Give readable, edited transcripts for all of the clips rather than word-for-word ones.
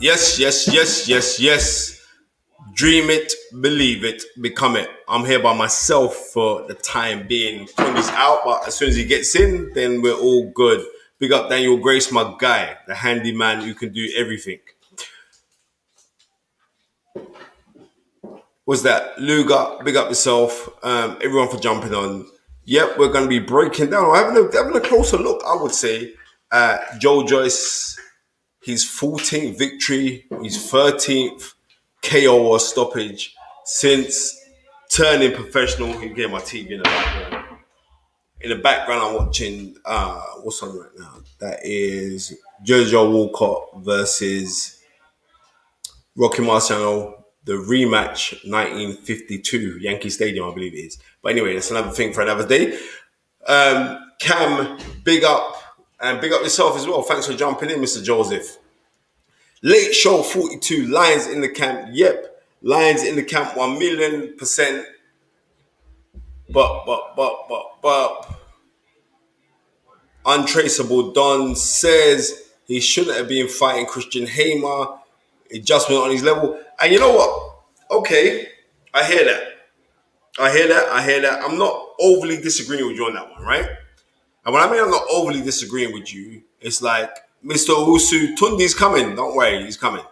Yes, yes, yes, yes, yes. Dream it, believe it, become it. I'm here by myself for the time being. Tunde's out, but as soon as he gets in, then we're all good. Big up Daniel Grace, my guy, the handyman who can do everything. Was that Luga? Big up yourself. Everyone for jumping on. Yep, we're going to be breaking down, or having a closer look, I would say, at Joe Joyce, his 14th victory, his 13th KO or stoppage since turning professional. You get my TV in the background. In the background, I'm watching what's on right now. That is Jojo Walcott versus Rocky Marciano, the rematch 1952 Yankee Stadium, I believe it is. But anyway, that's another thing for another day. Cam, big up and big up yourself as well. Thanks for jumping in, Mr. Joseph. Late show 42, Lions in the camp. Yep, Lions in the camp 1,000,000%. But Untraceable Don says he shouldn't have been fighting Christian Hamer. Adjustment on his level. And you know what? Okay, I hear that. I hear that. I'm not overly disagreeing with you on that one, right? And when I mean I'm not overly disagreeing with you, it's like Mr. Owusu, Tunde's coming. Don't worry, he's coming.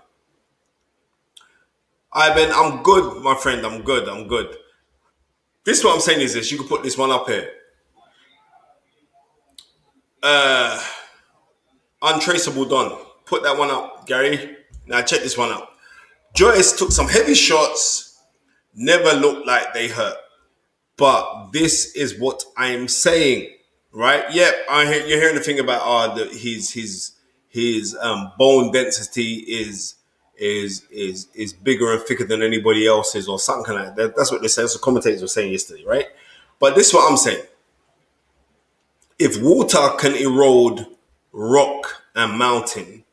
Ivan, I'm good, my friend. I'm good. I'm good. This what I'm saying is this. You can put this one up here. Uh, Untraceable Don. Put that one up, Gary. Now check this one out. Joyce took some heavy shots. Never looked like they hurt. But this is what I'm saying, right? Yep, you're hearing the thing about his bone density is bigger and thicker than anybody else's or something like that. That's what the commentators were saying yesterday, right? But this is what I'm saying. If water can erode rock and mountain,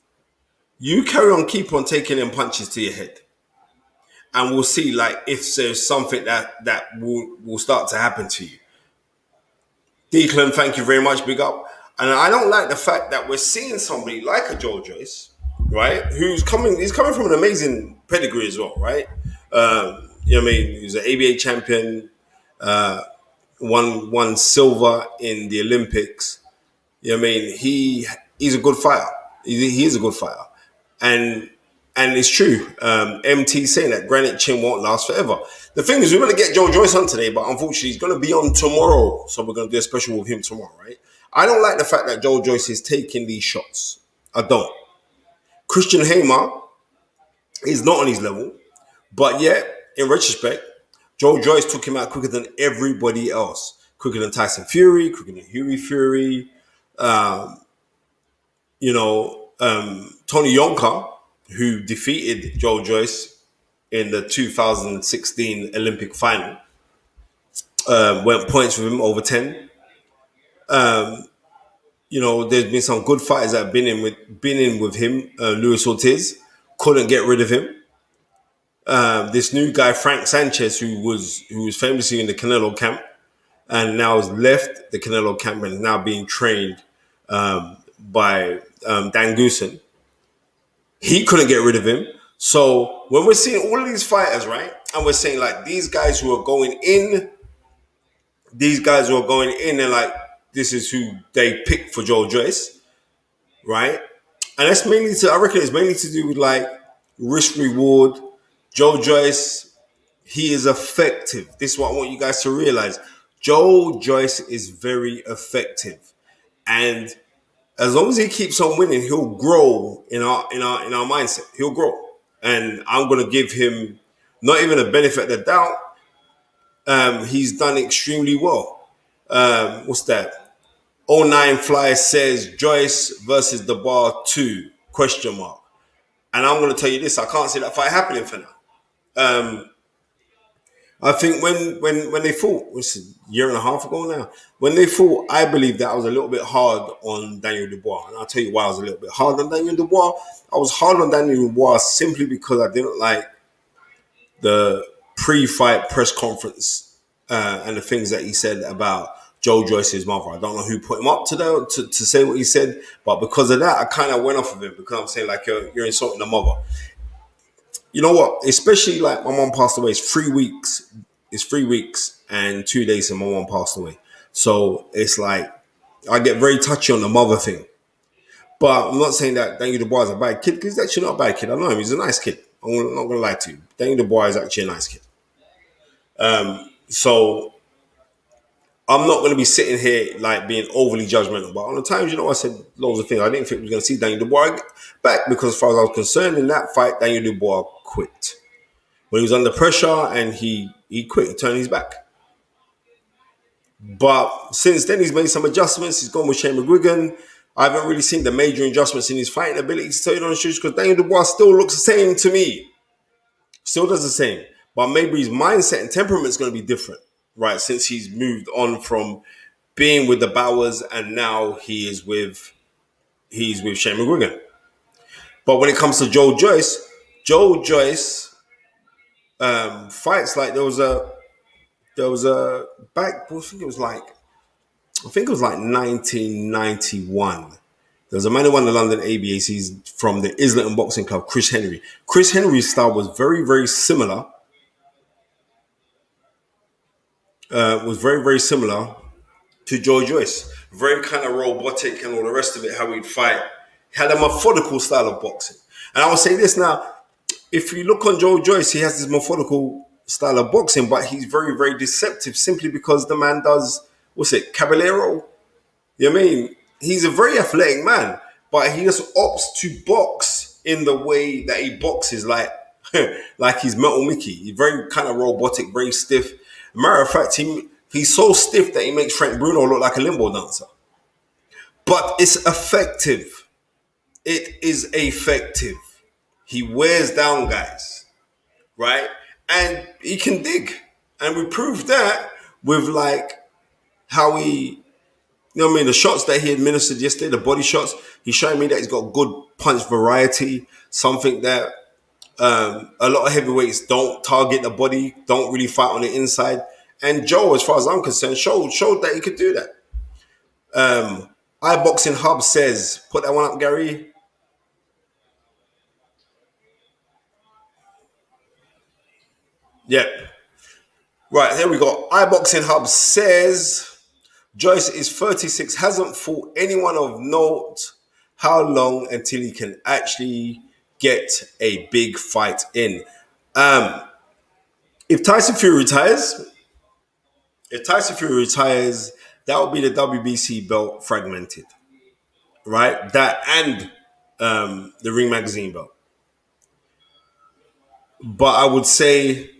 you carry on, keep on taking them punches to your head. And we'll see like if there's something that will start to happen to you. Declan, thank you very much, big up. And I don't like the fact that we're seeing somebody like a Joe Joyce, right? He's coming from an amazing pedigree as well, right? You know what I mean? He's an ABA champion, won silver in the Olympics. You know what I mean? He's a good fighter. He is a good fighter. And it's true. MT saying that Granite Chin won't last forever. The thing is, we're going to get Joe Joyce on today, but unfortunately, he's going to be on tomorrow. So we're going to do a special with him tomorrow, right? I don't like the fact that Joe Joyce is taking these shots. I don't. Christian Hamer is not on his level, but yet, in retrospect, Joe Joyce took him out quicker than everybody else. Quicker than Tyson Fury, quicker than Hughie Fury, Tony Yonka, who defeated Joe Joyce in the 2016 Olympic final, went points with him over 10. There's been some good fighters that have been in with him. Luis Ortiz couldn't get rid of him. This new guy Frank Sanchez, who was famously in the Canelo camp, and now has left the Canelo camp and is now being trained by Dan Goosen. He couldn't get rid of him. So when we're seeing all of these fighters, right, and we're saying like these guys who are going in, and like this is who they picked for Joe Joyce, right? And that's I reckon it's mainly to do with like risk reward. Joe Joyce, he is effective. This is what I want you guys to realize. Joe Joyce is very effective, and as long as he keeps on winning, he'll grow in our mindset. He'll grow, and I'm going to give him not even a benefit of the doubt. He's done extremely well. What's that? '09 Fly says Joyce versus the Bar 2 ? And I'm going to tell you this: I can't see that fight happening for now. I think when they fought, which is a year and a half ago now, when they fought, I believe that I was a little bit hard on Daniel Dubois. And I'll tell you why I was a little bit hard on Daniel Dubois. I was hard on Daniel Dubois simply because I didn't like the pre-fight press conference and the things that he said about Joe Joyce's mother. I don't know who put him up to say what he said, but because of that, I kind of went off of him because I'm saying like you're insulting the mother. You know what? Especially like my mom passed away. It's 3 weeks. It's 3 weeks and 2 days since my mom passed away. So it's like I get very touchy on the mother thing. But I'm not saying that Daniel Dubois is a bad kid because he's actually not a bad kid. I know him. He's a nice kid. I'm not going to lie to you. Daniel Dubois is actually a nice kid. So I'm not going to be sitting here like being overly judgmental. But on the times, I said loads of things. I didn't think we were going to see Daniel Dubois back because as far as I was concerned in that fight, Daniel Dubois quit. When he was under pressure and he quit, he turned his back. But since then, he's made some adjustments. He's gone with Shane McGuigan. I haven't really seen the major adjustments in his fighting ability, to tell you the truth, because Daniel Dubois still looks the same to me. Still does the same. But maybe his mindset and temperament is going to be different, right? Since he's moved on from being with the Bowers and now he's with Shane McGuigan. But when it comes to Joe Joyce fights like there was a back. I think it was like 1991. There was a man who won the London ABACs from the Islington Boxing Club, Chris Henry. Chris Henry's style was very, very similar. Very similar to Joe Joyce. Very kind of robotic and all the rest of it, how he'd fight. He had a methodical style of boxing. And I will say this now, if you look on Joe Joyce, he has this methodical style of boxing, but he's very, very deceptive simply because the man does, Caballero? You know what I mean? He's a very athletic man, but he just opts to box in the way that he boxes, like like he's Metal Mickey. He's very kind of robotic, very stiff. Matter of fact, he's so stiff that he makes Frank Bruno look like a limbo dancer. But it's effective. It is effective. He wears down guys, right? And he can dig. And we proved that with like how he, the shots that he administered yesterday, the body shots, he's showing me that he's got good punch variety, something that a lot of heavyweights don't target the body, don't really fight on the inside. And Joe, as far as I'm concerned, showed that he could do that. iBoxing Hub says, put that one up, Gary. Yep. Right, here we go. iBoxing Hub says Joyce is 36, hasn't fought anyone of note. How long until he can actually get a big fight in? If Tyson Fury retires, that would be the WBC belt fragmented, right? That and the Ring Magazine belt. But I would say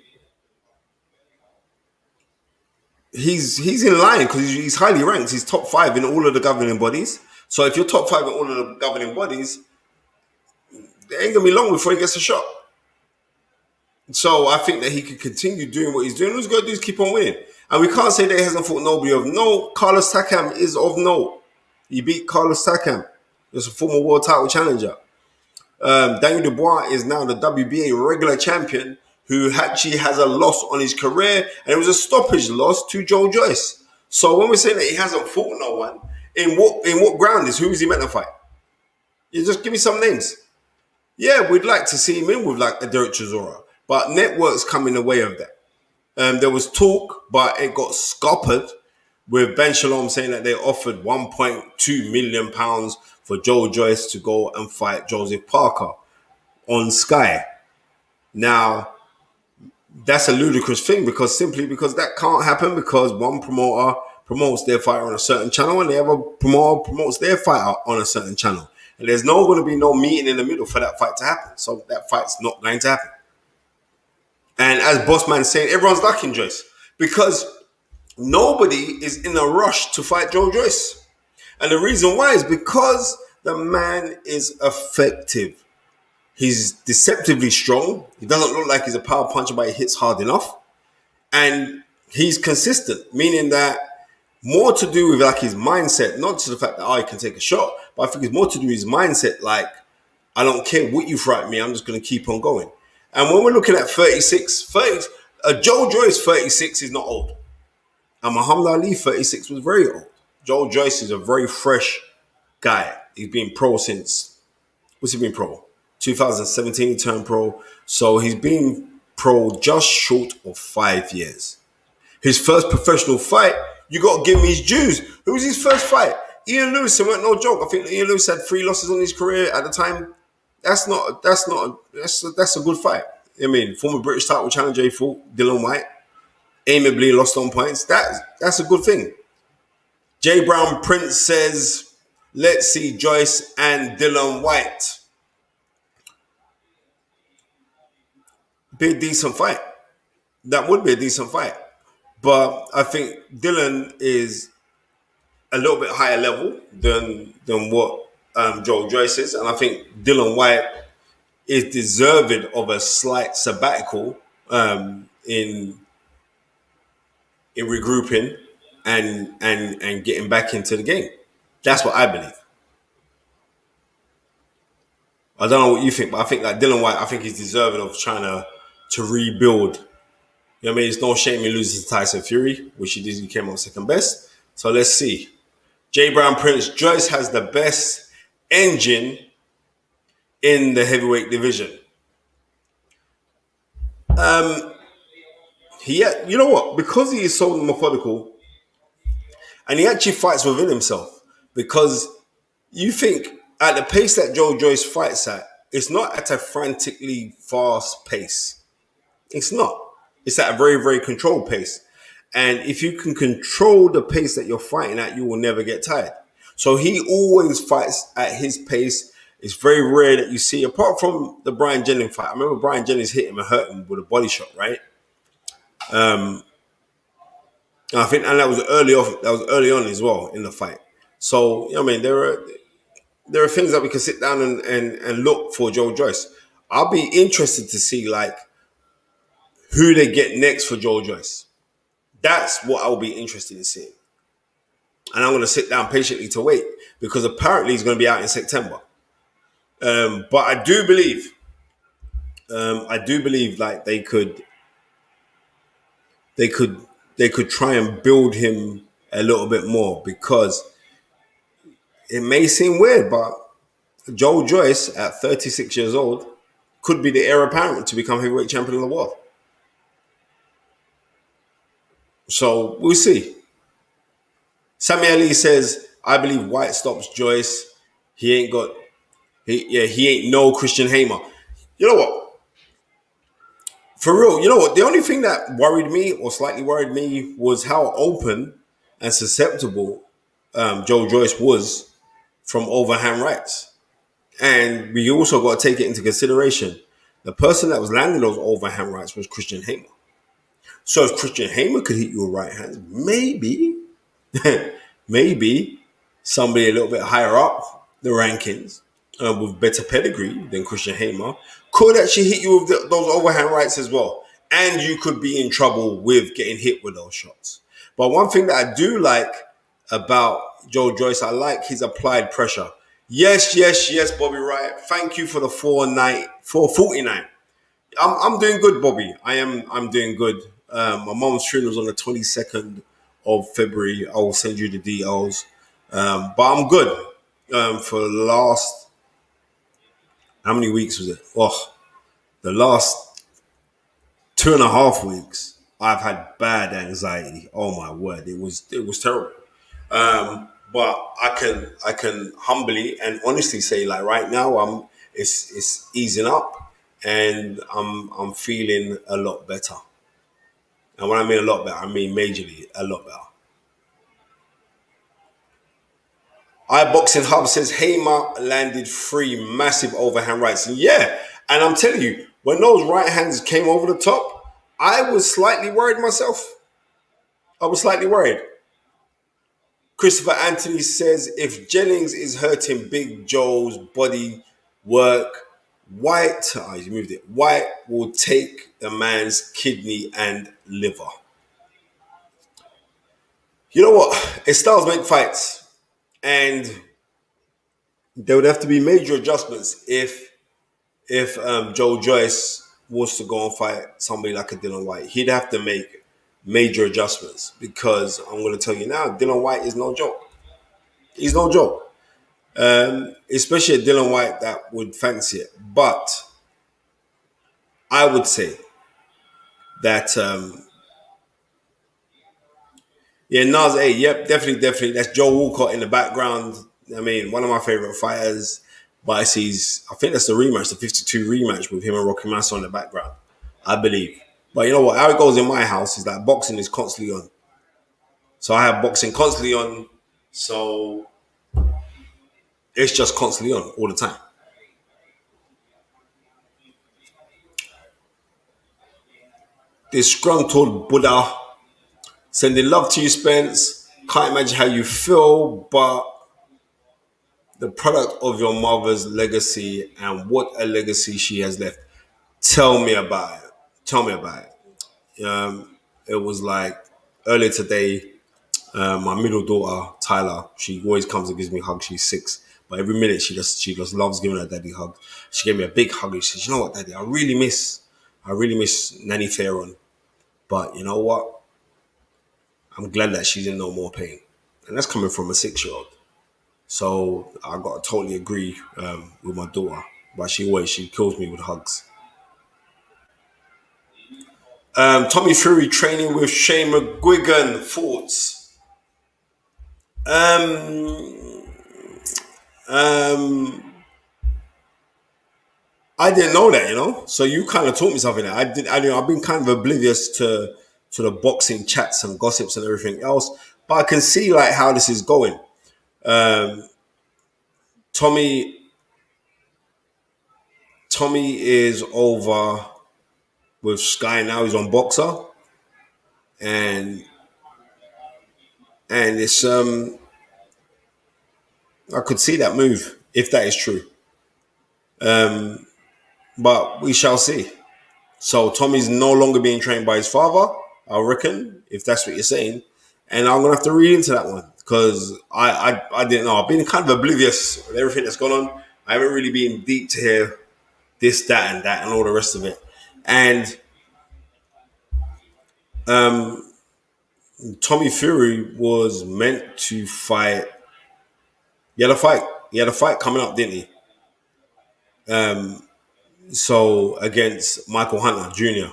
he's in line because he's highly ranked. He's top 5 in all of the governing bodies. So if you're top 5 in all of the governing bodies, it ain't gonna be long before he gets a shot. So I think that he could continue doing what he's doing. All he's got to do is keep on winning. And we can't say that he hasn't fought nobody of note. Carlos Takam is of note. He beat Carlos Takam. He's a former world title challenger. Daniel Dubois is now the WBA regular champion who actually has a loss on his career, and it was a stoppage loss to Joe Joyce. So when we're saying that he hasn't fought no one, in what ground who is he meant to fight? You just give me some names. Yeah, we'd like to see him in with like a Derek Chisora, but networks come in the way of that. There was talk, but it got scuppered with Ben Shalom saying that they offered £1.2 million for Joe Joyce to go and fight Joseph Parker on Sky. Now, that's a ludicrous thing because that can't happen because one promoter promotes their fighter on a certain channel and the other promoter promotes their fighter on a certain channel. And there's going to be no meeting in the middle for that fight to happen. So that fight's not going to happen. And as Bossman's saying, everyone's liking Joyce because nobody is in a rush to fight Joe Joyce. And the reason why is because the man is effective. He's deceptively strong. He doesn't look like he's a power puncher, but he hits hard enough. And he's consistent, meaning that more to do with like his mindset, not just the fact that he can take a shot, but I think it's more to do with his mindset. Like, I don't care what you throw at me, I'm just going to keep on going. And when we're looking at 36, Joe Joyce 36 is not old. And Muhammad Ali, 36, was very old. Joe Joyce is a very fresh guy. He's been pro since, what's he been pro? 2017 he turned pro. So he's been pro just short of 5 years. His first professional fight, you got to give him his dues. Who was his first fight? Ian Lewis, it wasn't no joke. I think Ian Lewis had 3 losses on his career at the time. That's a good fight. I mean, former British title challenger, he fought Dylan White, amiably lost on points. That's a good thing. J Brown Prince says, let's see Joyce and Dylan White. Be a decent fight. That would be a decent fight. But I think Dylan is a little bit higher level than what Joe Joyce is. And I think Dylan White is deserving of a slight sabbatical in regrouping and getting back into the game. That's what I believe. I don't know what you think, but I think like Dylan White, I think he's deserving of trying to rebuild. You know what I mean? It's no shame in losing to Tyson Fury, which he did. He came out second best. So let's see. J Brown Prince, Joyce has the best engine in the heavyweight division. You know what? Because he is so methodical, and he actually fights within himself. Because you think at the pace that Joe Joyce fights at, it's not at a frantically fast pace. It's not. It's at a very, very controlled pace. And if you can control the pace that you're fighting at, you will never get tired. So he always fights at his pace. It's very rare that you see, apart from the Brian Jennings fight. I remember Brian Jennings hit him and hurt him with a body shot, right? I think, and that was early off. That was early on as well in the fight. So, you know what I mean, there are things that we can sit down and look for Joe Joyce. I'll be interested to see like who they get next for Joe Joyce. That's what I'll be interested in seeing. And I'm going to sit down patiently to wait because apparently he's going to be out in September. But I do believe like they could try and build him a little bit more because it may seem weird, but Joe Joyce at 36 years old could be the heir apparent to become heavyweight champion of the world. So we'll see. Sammy Ali says, I believe White stops Joyce. He ain't no Christian Hamer. You know what? For real, you know what? The only thing that worried me or slightly worried me was how open and susceptible Joe Joyce was from overhand rights. And we also got to take it into consideration. The person that was landing those overhand rights was Christian Hamer. So if Christian Hamer could hit you with right hands, maybe maybe somebody a little bit higher up the rankings with better pedigree than Christian Hamer could actually hit you with those overhand rights as well. And you could be in trouble with getting hit with those shots. But one thing that I do like about Joe Joyce, I like his applied pressure. Yes, Bobby Wright. Thank you for the 449. I'm doing good, Bobby. I'm doing good. My mom's funeral is on the 22nd of February. I will send you the details. But I'm good. For the last, how many weeks was it? Oh, the last 2.5 weeks, I've had bad anxiety. Oh my word, it was terrible. But I can humbly and honestly say, like right now, it's easing up, and I'm feeling a lot better. And when I mean a lot better, I mean majorly a lot better. iBoxing Hub says Hamer landed 3 massive overhand rights. And yeah, and I'm telling you, when those right hands came over the top, I was slightly worried myself. I was slightly worried. Christopher Anthony says if Jennings is hurting Big Joe's body work, White will take the man's kidney and liver. You know what? Styles make fights, and there would have to be major adjustments if Joe Joyce was to go and fight somebody like a Dylan White. He'd have to make major adjustments because I'm going to tell you now, Dylan White is no joke. He's no joke. Especially a Dylan White that would fancy it. But I would say that, yeah, Nas A, yep, definitely, definitely. That's Joe Walcott in the background. I mean, one of my favorite fighters. But I think that's the rematch, the 52 rematch with him and Rocky Massa in the background, I believe. But you know what? How it goes in my house is that boxing is constantly on. So I have boxing constantly on. So it's just constantly on all the time. Disgruntled Buddha sending love to you, Spence. Can't imagine how you feel, but the product of your mother's legacy and what a legacy she has left. Tell me about it. Tell me about it. It was like earlier today. My middle daughter Tyler, she always comes and gives me hugs. She's 6, but every minute she just loves giving her daddy hugs. She gave me a big hug. And she said, "You know what, Daddy? I really miss Nanny Fearon. But you know what? I'm glad that she's in no more pain." And that's coming from a 6-year-old. So I got to totally agree with my daughter. But she kills me with hugs. Tommy Fury training with Shane McGuigan. Thoughts? Um, um, I didn't know that, So you kind of taught me something. I've been kind of oblivious to the boxing chats and gossips and everything else. But I can see like how this is going. Um, Tommy Tommy is over with Sky now. He's on Boxer, and it's I could see that move if that is true. But we shall see. So Tommy's no longer being trained by his father, I reckon, if that's what you're saying. And I'm gonna have to read into that one because I didn't know. I've been kind of oblivious with everything that's gone on. I haven't really been deep to hear this, that, and all the rest of it. And Tommy Fury was meant to fight. He had a fight. He had a fight coming up, didn't he? So against Michael Hunter Jr.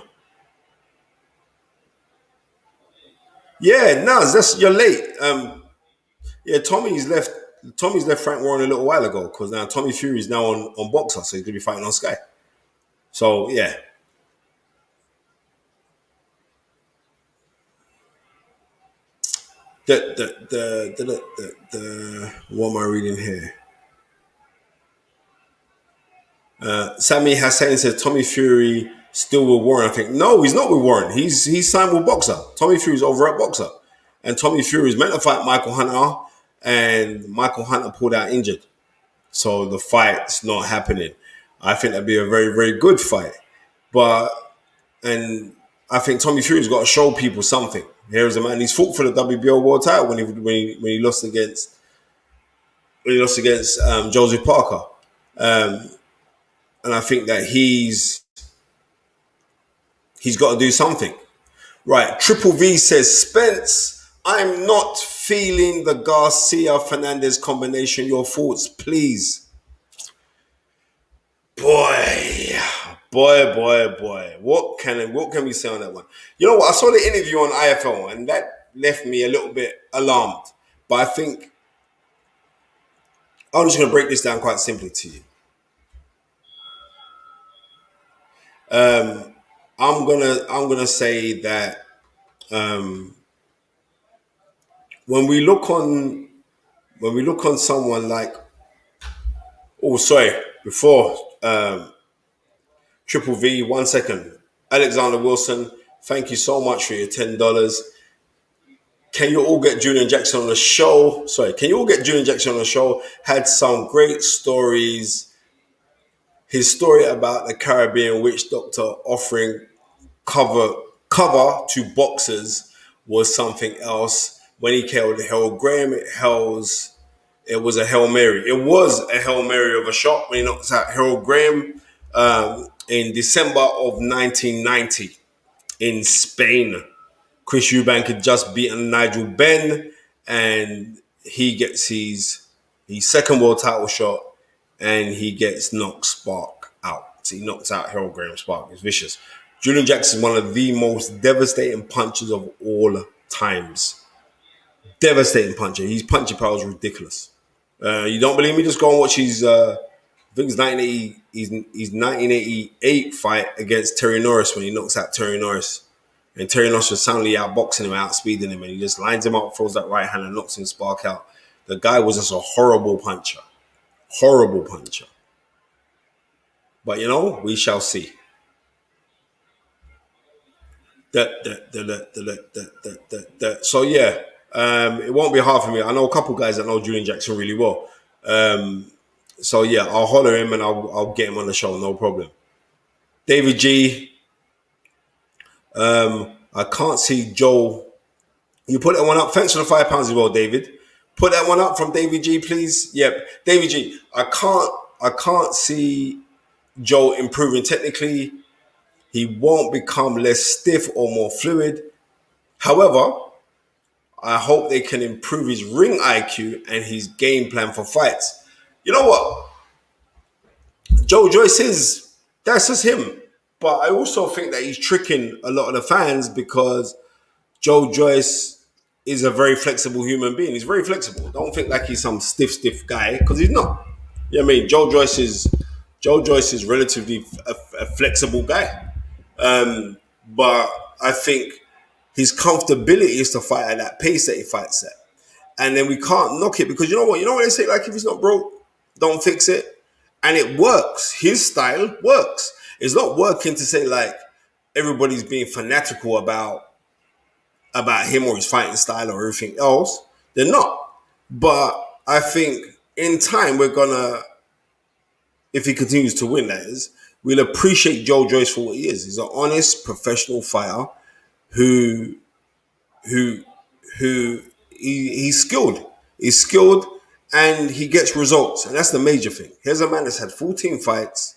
Yeah, Naz, that's you're late. Yeah, Tommy's left Frank Warren a little while ago because now Tommy Fury's now on Boxer, so he's gonna be fighting on Sky. So yeah, the what am I reading here? Sammy Hassan says Tommy Fury still with Warren. I think no, he's not with Warren. He's signed with Boxer. Tommy Fury's over at Boxer, and Tommy Fury is meant to fight Michael Hunter, and Michael Hunter pulled out injured, so the fight's not happening. I think that'd be a very very good fight, but and I think Tommy Fury's got to show people something. Here's a man. He's fought for the WBO world title when he lost against Joseph Parker. Um, and I think that he's got to do something. Right. Triple V says, Spence, I'm not feeling the Garcia Fernandez combination. Your thoughts, please. Boy, boy. What can we say on that one? You know what? I saw the interview on IFL and that left me a little bit alarmed. But I think I'm just gonna break this down quite simply to you. I'm gonna say that when we look on someone like, oh sorry, before Triple V, 1 second. Alexander Wilson, thank you so much for your $10. Can you all get Julian Jackson on the show? Sorry, can you all get Julian Jackson on the show? Had some great stories. His story about the Caribbean witch doctor offering cover to boxers was something else. When he killed Harold Graham, it was a Hail Mary. It was a Hail Mary of a shot when he knocked out Harold Graham in December of 1990 in Spain. Chris Eubank had just beaten Nigel Benn, and he gets his second world title shot, and he gets knocked Spark out. So he knocks out Harold Graham Spark. It's vicious. Julian Jackson is one of the most devastating punchers of all times. Devastating puncher. His punching power is ridiculous. You don't believe me? Just go and watch his. I think it's 1980. His 1988 fight against Terry Norris when he knocks out Terry Norris, and Terry Norris was soundly outboxing him, outspeeding him, and he just lines him up, throws that right hand, and knocks him Spark out. The guy was just a horrible puncher. But we shall see. So yeah, it won't be hard for me. I know a couple guys that know Julian Jackson really well. So yeah, I'll holler him and I'll get him on the show, no problem. David G. I can't see Joe. You put that one up. Thanks for the £5 as well, David. Put that one up from David G, please. Yep, David G. I can't see Joe improving technically. He won't become less stiff or more fluid. However, I hope they can improve his ring IQ and his game plan for fights. You know what? Joe Joyce that's just him. But I also think that he's tricking a lot of the fans because Joe Joyce is a very flexible human being. He's very flexible. Don't think like he's some stiff guy because he's not. You know what I mean? Joe Joyce is relatively a flexible guy. But I think his comfortability is to fight at that pace that he fights at. And then we can't knock it because you know what? You know what they say? Like, if it's not broke, don't fix it. And it works. His style works. It's not working to say like everybody's being fanatical about him or his fighting style or everything else. They're not. But I think in time we're gonna, if he continues to win, that is, we'll appreciate Joe Joyce for what he is. He's an honest professional fighter who he's skilled. He's skilled and he gets results. And that's the major thing. Here's a man that's had 14 fights,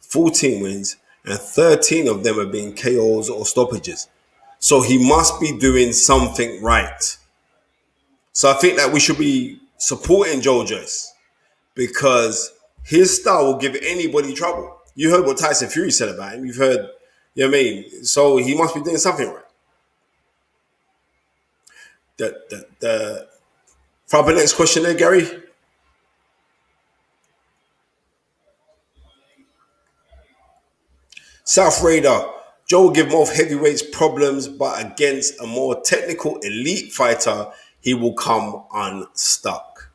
14 wins, and 13 of them have been KOs or stoppages. So he must be doing something right. So I think that we should be supporting Joe Joyce because his style will give anybody trouble. You heard what Tyson Fury said about him. You've heard, you know what I mean? So he must be doing something right. For the next question there, Gary. South Raider. Joe will give both heavyweights problems, but against a more technical elite fighter, he will come unstuck.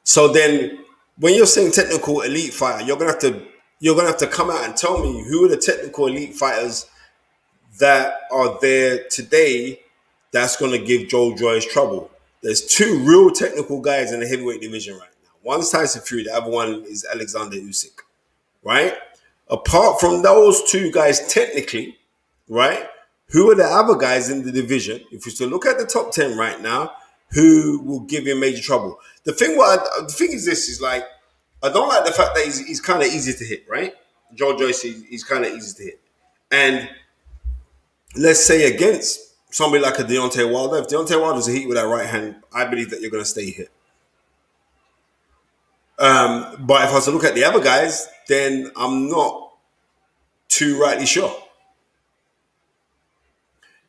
So then, when you're saying technical elite fighter, you're gonna have to come out and tell me who are the technical elite fighters that are there today that's gonna give Joe Joyce trouble. There's two real technical guys in the heavyweight division right now. One's Tyson Fury, the other one is Alexander Usyk, right? Apart from those two guys, technically, right? Who are the other guys in the division? If we still look at the top 10 right now, who will give him major trouble? The thing is this is like, I don't like the fact that he's kind of easy to hit, right? Joe Joyce, he's kind of easy to hit. And let's say against somebody like a Deontay Wilder, if Deontay Wilder's a hit with that right hand, I believe that you're going to stay hit. But if I was to look at the other guys, then I'm not too rightly sure.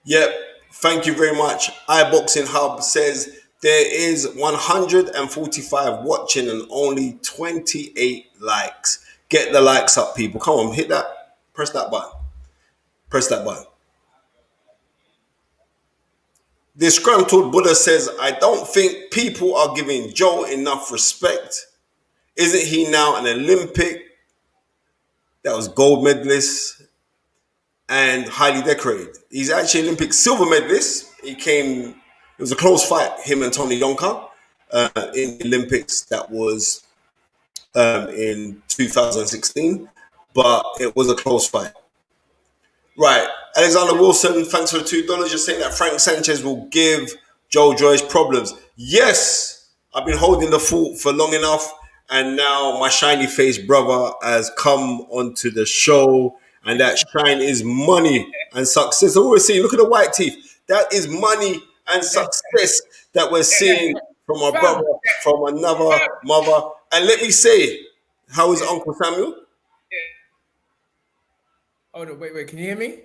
Yep, thank you very much. iBoxing Hub says there is 145 watching and only 28 likes. Get the likes up, people. Come on, hit that. Press that button. Press that button. Disgruntled Buddha says, I don't think people are giving Joe enough respect. Isn't he now an Olympic that was gold medalist and highly decorated? He's actually Olympic silver medalist. It was a close fight, him and Tony Yonka in the Olympics that was in 2016, but it was a close fight. Right, Alexander Wilson, thanks for the $2. You're saying that Frank Sanchez will give Joe Joyce problems. Yes, I've been holding the fort for long enough, and now my shiny faced brother has come onto the show, and that shine is money and success. I always say, look at the white teeth. That is money and success that we're seeing from a brother, Fam, from another mother. And let me say, how is yeah. Uncle Samuel? Oh no, wait, can you hear me?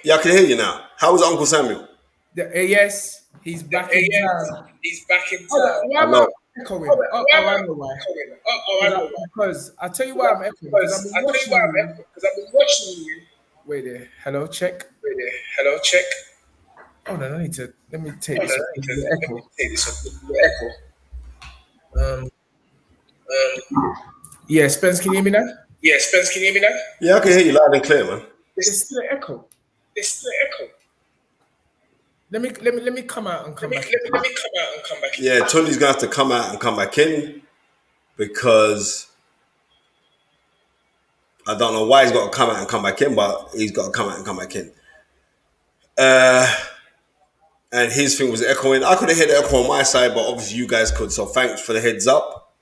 Yeah, I can hear you now. How is Uncle Samuel? Yes, he's back in town. Why I am I know. echoing? I know why. Because I tell you why I'm echoing. Because I've been watching you. Wait there. Hello, check. Oh no, I need to. Let me take this off. The echo. Um. Yeah, Spence, can you hear me now? Yeah, I can hear you loud and clear, man. There's still an echo. Let me come out and come back in. Yeah, Tony's gonna have to come out and come back in because I don't know why he's got to come out and come back in, but he's got to come out and come back in. And his thing was echoing. I couldn't hear the echo on my side, but obviously you guys could. So thanks for the heads up.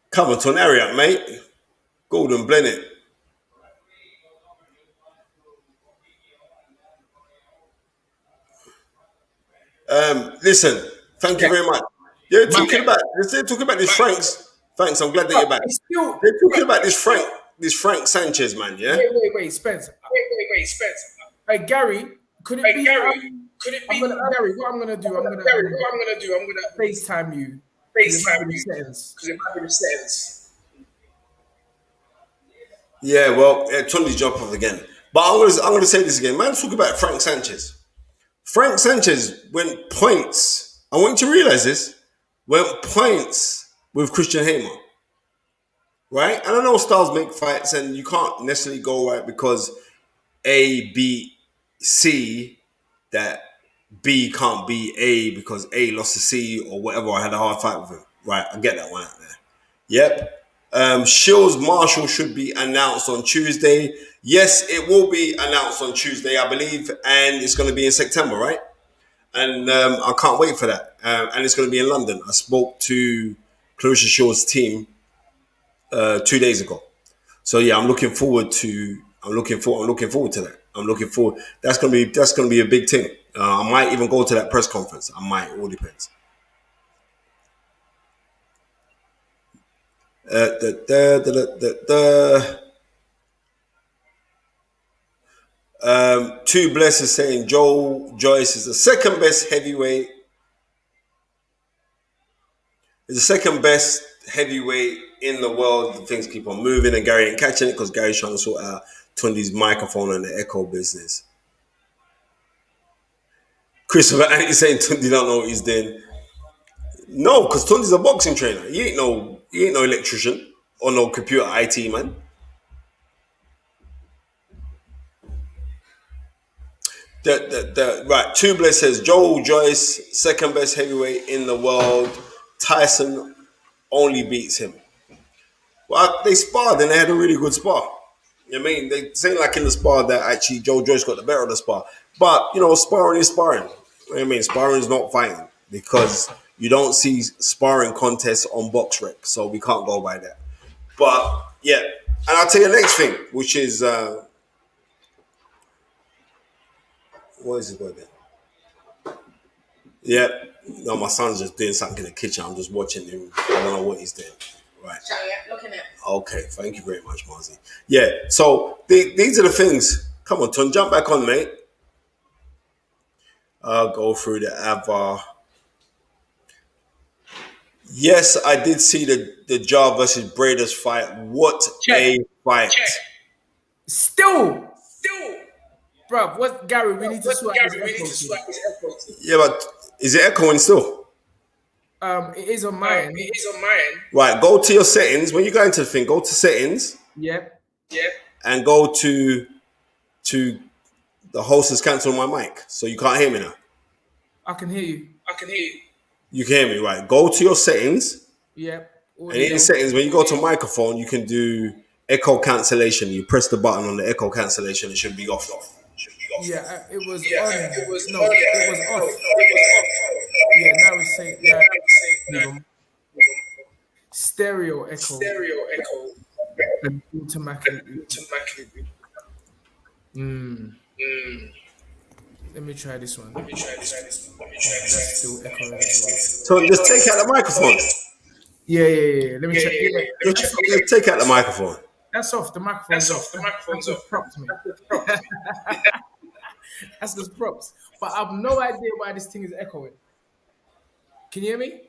Come on, Tony, hurry up, mate. Golden Blennet. Listen, thank you Check. very much. They're My, talking about this Franks. Thanks, I'm glad that you're back. it's still. They're talking about this Frank Sanchez man, yeah? Wait, Spence. Hey, Gary, could it be? I'm gonna Gary. What I'm gonna do? I'm gonna FaceTime you because it might be the settings. Yeah, well, Tunde jump off again. But I'm gonna say this again. Man, talk about Frank Sanchez. Frank Sanchez went points. I want you to realize this. Went points with Christian Hamer. Right? And I know stars make fights and you can't necessarily go right because A, B, C, that B can't be A because A lost to C or whatever. I had a hard fight with him. Right? I get that one out there. Yep. Shields Marshall should be announced on Tuesday. Yes, it will be announced on Tuesday, I believe, and it's going to be in September, right? And I can't wait for that. And it's going to be in London. I spoke to Clarissa Shaw's team 2 days ago. So yeah, I'm looking forward to. I'm looking forward to that. I'm looking forward. That's gonna be a big thing. I might even go to that press conference. I might. It all depends. Two blessings saying Joe Joyce is the second best heavyweight. Is the second best heavyweight in the world. Things keep on moving, and Gary ain't catching it because Gary's trying to sort out Tunde's microphone and the echo business. Christopher Andy saying Tunde don't know what he's doing. No, because Tunde's a boxing trainer. He ain't no electrician or no computer IT man. Right, Tubeless says Joe Joyce, second best heavyweight in the world. Tyson only beats him. Well, they sparred and they had a really good spar. You know what I mean? They say like in the spar that actually Joe Joyce got the better of the spar. But, sparring is sparring. You know what I mean? Sparring is not fighting because you don't see sparring contests on box rec. So we can't go by that. But, yeah. And I'll tell you the next thing, which is, what is it going to be? Yeah. No, my son's just doing something in the kitchen. I'm just watching him. I don't know what he's doing. Right. Looking at. Okay, thank you very much, Marzi. Yeah, so these are the things. Come on, Ton, jump back on, mate. I'll go through the Ava. Yes, I did see the Jar versus Braders fight. What a fight. Still, bruv. What Gary? We need to sort out this echo thing. Yeah, but is it echoing still? It is on mine. Right, go to your settings. When you go into the thing, go to settings. Yep. And go to the host has cancelled my mic, so you can't hear me now. I can hear you. You can hear me, right? Go to your settings. Yep. And in the settings, when you go to microphone, you can do echo cancellation. You press the button on the echo cancellation, it should be off. Yeah, it was on. It was off. Yeah, now it's saying stereo echo. And automatically. Mm. Let me try this one. Oh, that's still echoing as well. So just take out the microphone. Yeah. Let me check. Yeah, Just take out the microphone. that's off. The microphone's off. That's just props, me. That's just props. But I've no idea why this thing is echoing. Can you hear me?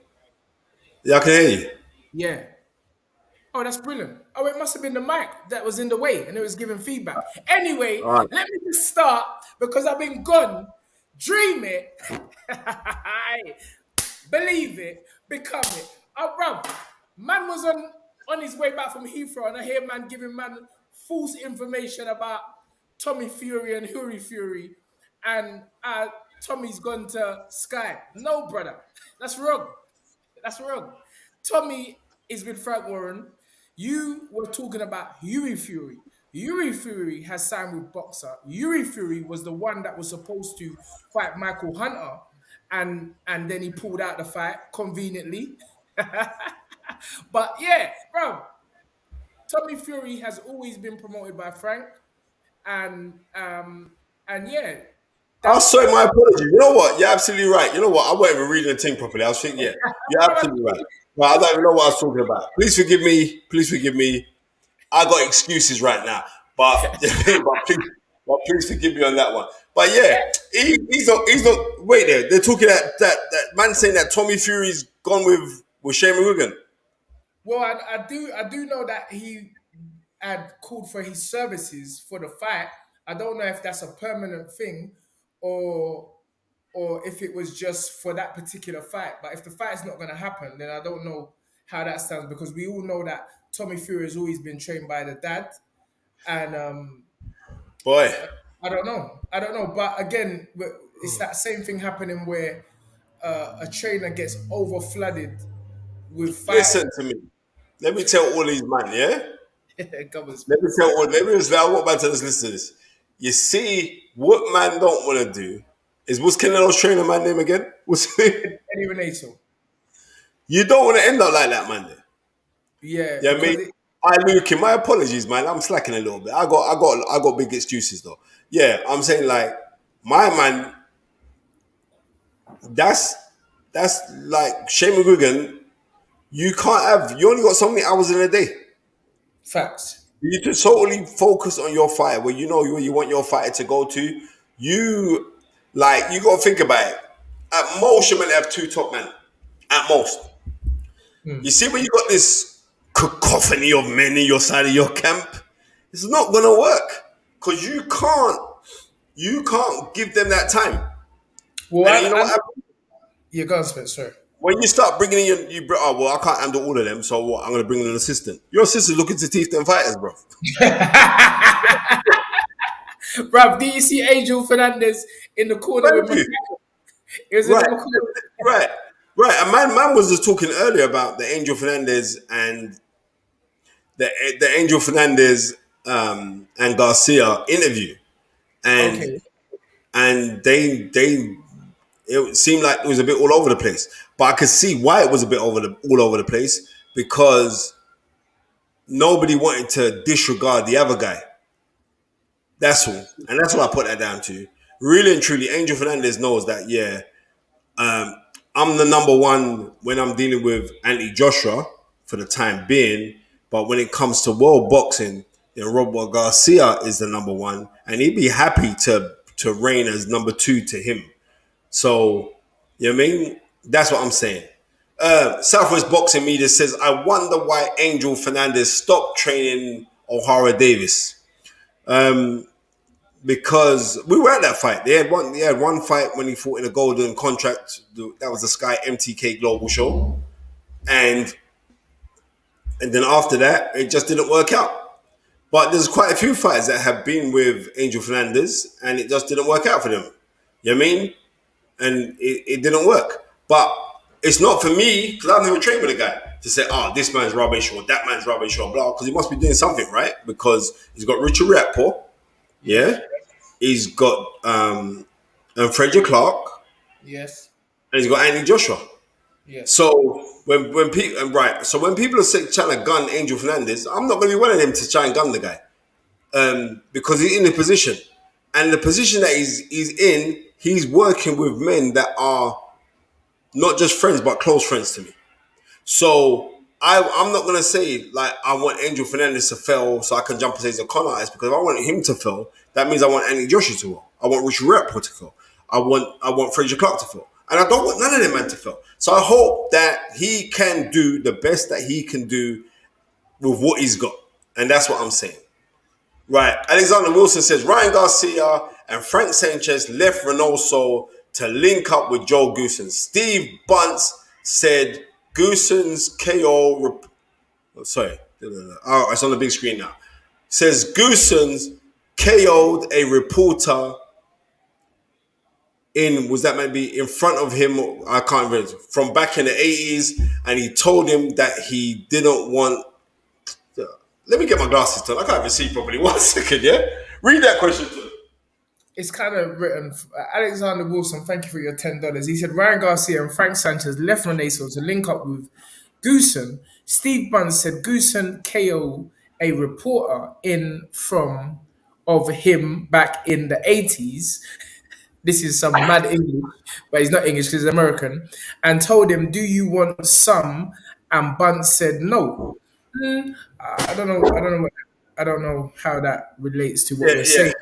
Yeah, I can hear you. Yeah. Oh, that's brilliant. Oh, it must have been the mic that was in the way and it was giving feedback. Anyway, All right. let me just start because I've been gone. Dream it. Believe it. Become it. Oh, bro. Man was on his way back from Heathrow and I hear man giving man false information about Tommy Fury and Huri Fury and Tommy's gone to Sky. No, brother. That's wrong. That's wrong. Tommy is with Frank Warren. You were talking about Yuri Fury. Yuri Fury has signed with Boxer. Yuri Fury was the one that was supposed to fight Michael Hunter, and then he pulled out the fight conveniently. But yeah, bro, Tommy Fury has always been promoted by Frank, and yeah, Oh, that's sorry, my apology. You know what? You're absolutely right. You know what? I wasn't even reading the thing properly. I was thinking, yeah, you're absolutely right. But I don't even know what I was talking about. Please forgive me. Please forgive me. I got excuses right now, but please forgive me on that one. But yeah, he's not. He's not. Wait there. They're talking that man saying that Tommy Fury's gone with Shane McGuigan. well, I do know that he had called for his services for the fight. I don't know if that's a permanent thing or if it was just for that particular fight. But if the fight's not going to happen, then I don't know how that stands because we all know that Tommy Fury has always been trained by the dad, and Boy, I don't know. But again, it's that same thing happening where a trainer gets over flooded with fight. listen to me. Let me tell all these man, yeah. Government Let me space. tell all. Let me just. I want man to just listen to this. You see, what man don't want to do is what's Canelo's trainer man name again? What's Eddie Renato. you don't want to end up like that man. Then. Yeah, Yeah, I mean, because it, Luke, my apologies, man. I'm slacking a little bit. I got big excuses though. Yeah, I'm saying like my man. That's that's like Shane McGuigan. You can't have. You only got so many hours in a day. facts. You need to totally focus on your fight where you know where you want your fighter to go to. You like you got to think about it. At most, you're meant to have two top men. At most. You see, when you got this cacophony of men in your side of your camp, it's not gonna work because you can't give them that time. Well, And then you know what I happens? yeah, go on, Spencer. When you start bringing in oh well, I can't handle all of them, so what? I'm gonna bring in an assistant. Your assistant looking to teach them fighters, bro. Bruv, do you see Angel Fernandez in the corner with Thank you. McGregor? He was in the Right, corner. right, right. A man was just talking earlier about the Angel Fernandez and the Angel Fernandez and Garcia interview, and Okay. they it seemed like it was a bit all over the place. But I could see why it was a bit all over the place because nobody wanted to disregard the other guy. That's all, and that's what I put that down to. Really and truly, Angel Fernandez knows that. Yeah, I'm the number one when I'm dealing with Anthony Joshua for the time being. But when it comes to world boxing, then Robert Garcia is the number one, and he'd be happy to reign as number two to him. So, you know what I mean? That's what I'm saying. Southwest Boxing Media says, I wonder why Angel Fernandez stopped training O'Hara Davis. Because we were at that fight. They had one fight when he fought in a golden contract. That was the Sky MTK Global Show. And then after that, it just didn't work out. But there's quite a few fights that have been with Angel Fernandez and it just didn't work out for them. You know what I mean? And it didn't work. But it's not for me because I've never trained with a guy to say, oh, this man's rubbish or that man's rubbish or blah, because he must be doing something right because he's got Richard Riakpo, Yes. yeah, he's got Frederick Clark, Yes. and he's got Anthony Joshua. Yes. So when people right, so when people are trying to gun Angel Fernandez, I'm not going to be one of them to try and gun the guy, because he's in the position, and the position that he's in, he's working with men that are not just friends but close friends to me. So I'm not gonna say like I want Angel Fernandez to fail so I can jump and say he's a con artist, because if I want him to fail, that means I want Anthony Joshua to fail. I want Richie Rep to fail. I want Fraser Clark to fail. And I don't want none of them men to fail. So I hope that he can do the best that he can do with what he's got. And that's what I'm saying. Right. Alexander Wilson says Ryan Garcia and Frank Sanchez left Reynoso to link up with Joe Goosen. Steve Bunce said Goosen's KO. Sorry. Oh, it's on the big screen now. Says Goosen's KO'd a reporter was that maybe in front of him? I can't remember. From back in the 80s. And he told him that he didn't want. Let me get my glasses done. I can't even see properly. 1 second, yeah? Read that question to me. It's kind of written. Alexander Wilson, thank you for your $10. He said Ryan Garcia and Frank Sanchez left Renaso to link up with Goosen. Steve Bunn said Goosen KO a reporter in from of him back in the 80s. This is some mad English, but he's not English because he's American. And told him, "Do you want some?" And Bunn said no. I don't know. I don't know. I don't know how that relates to what Yeah, we're yeah. saying.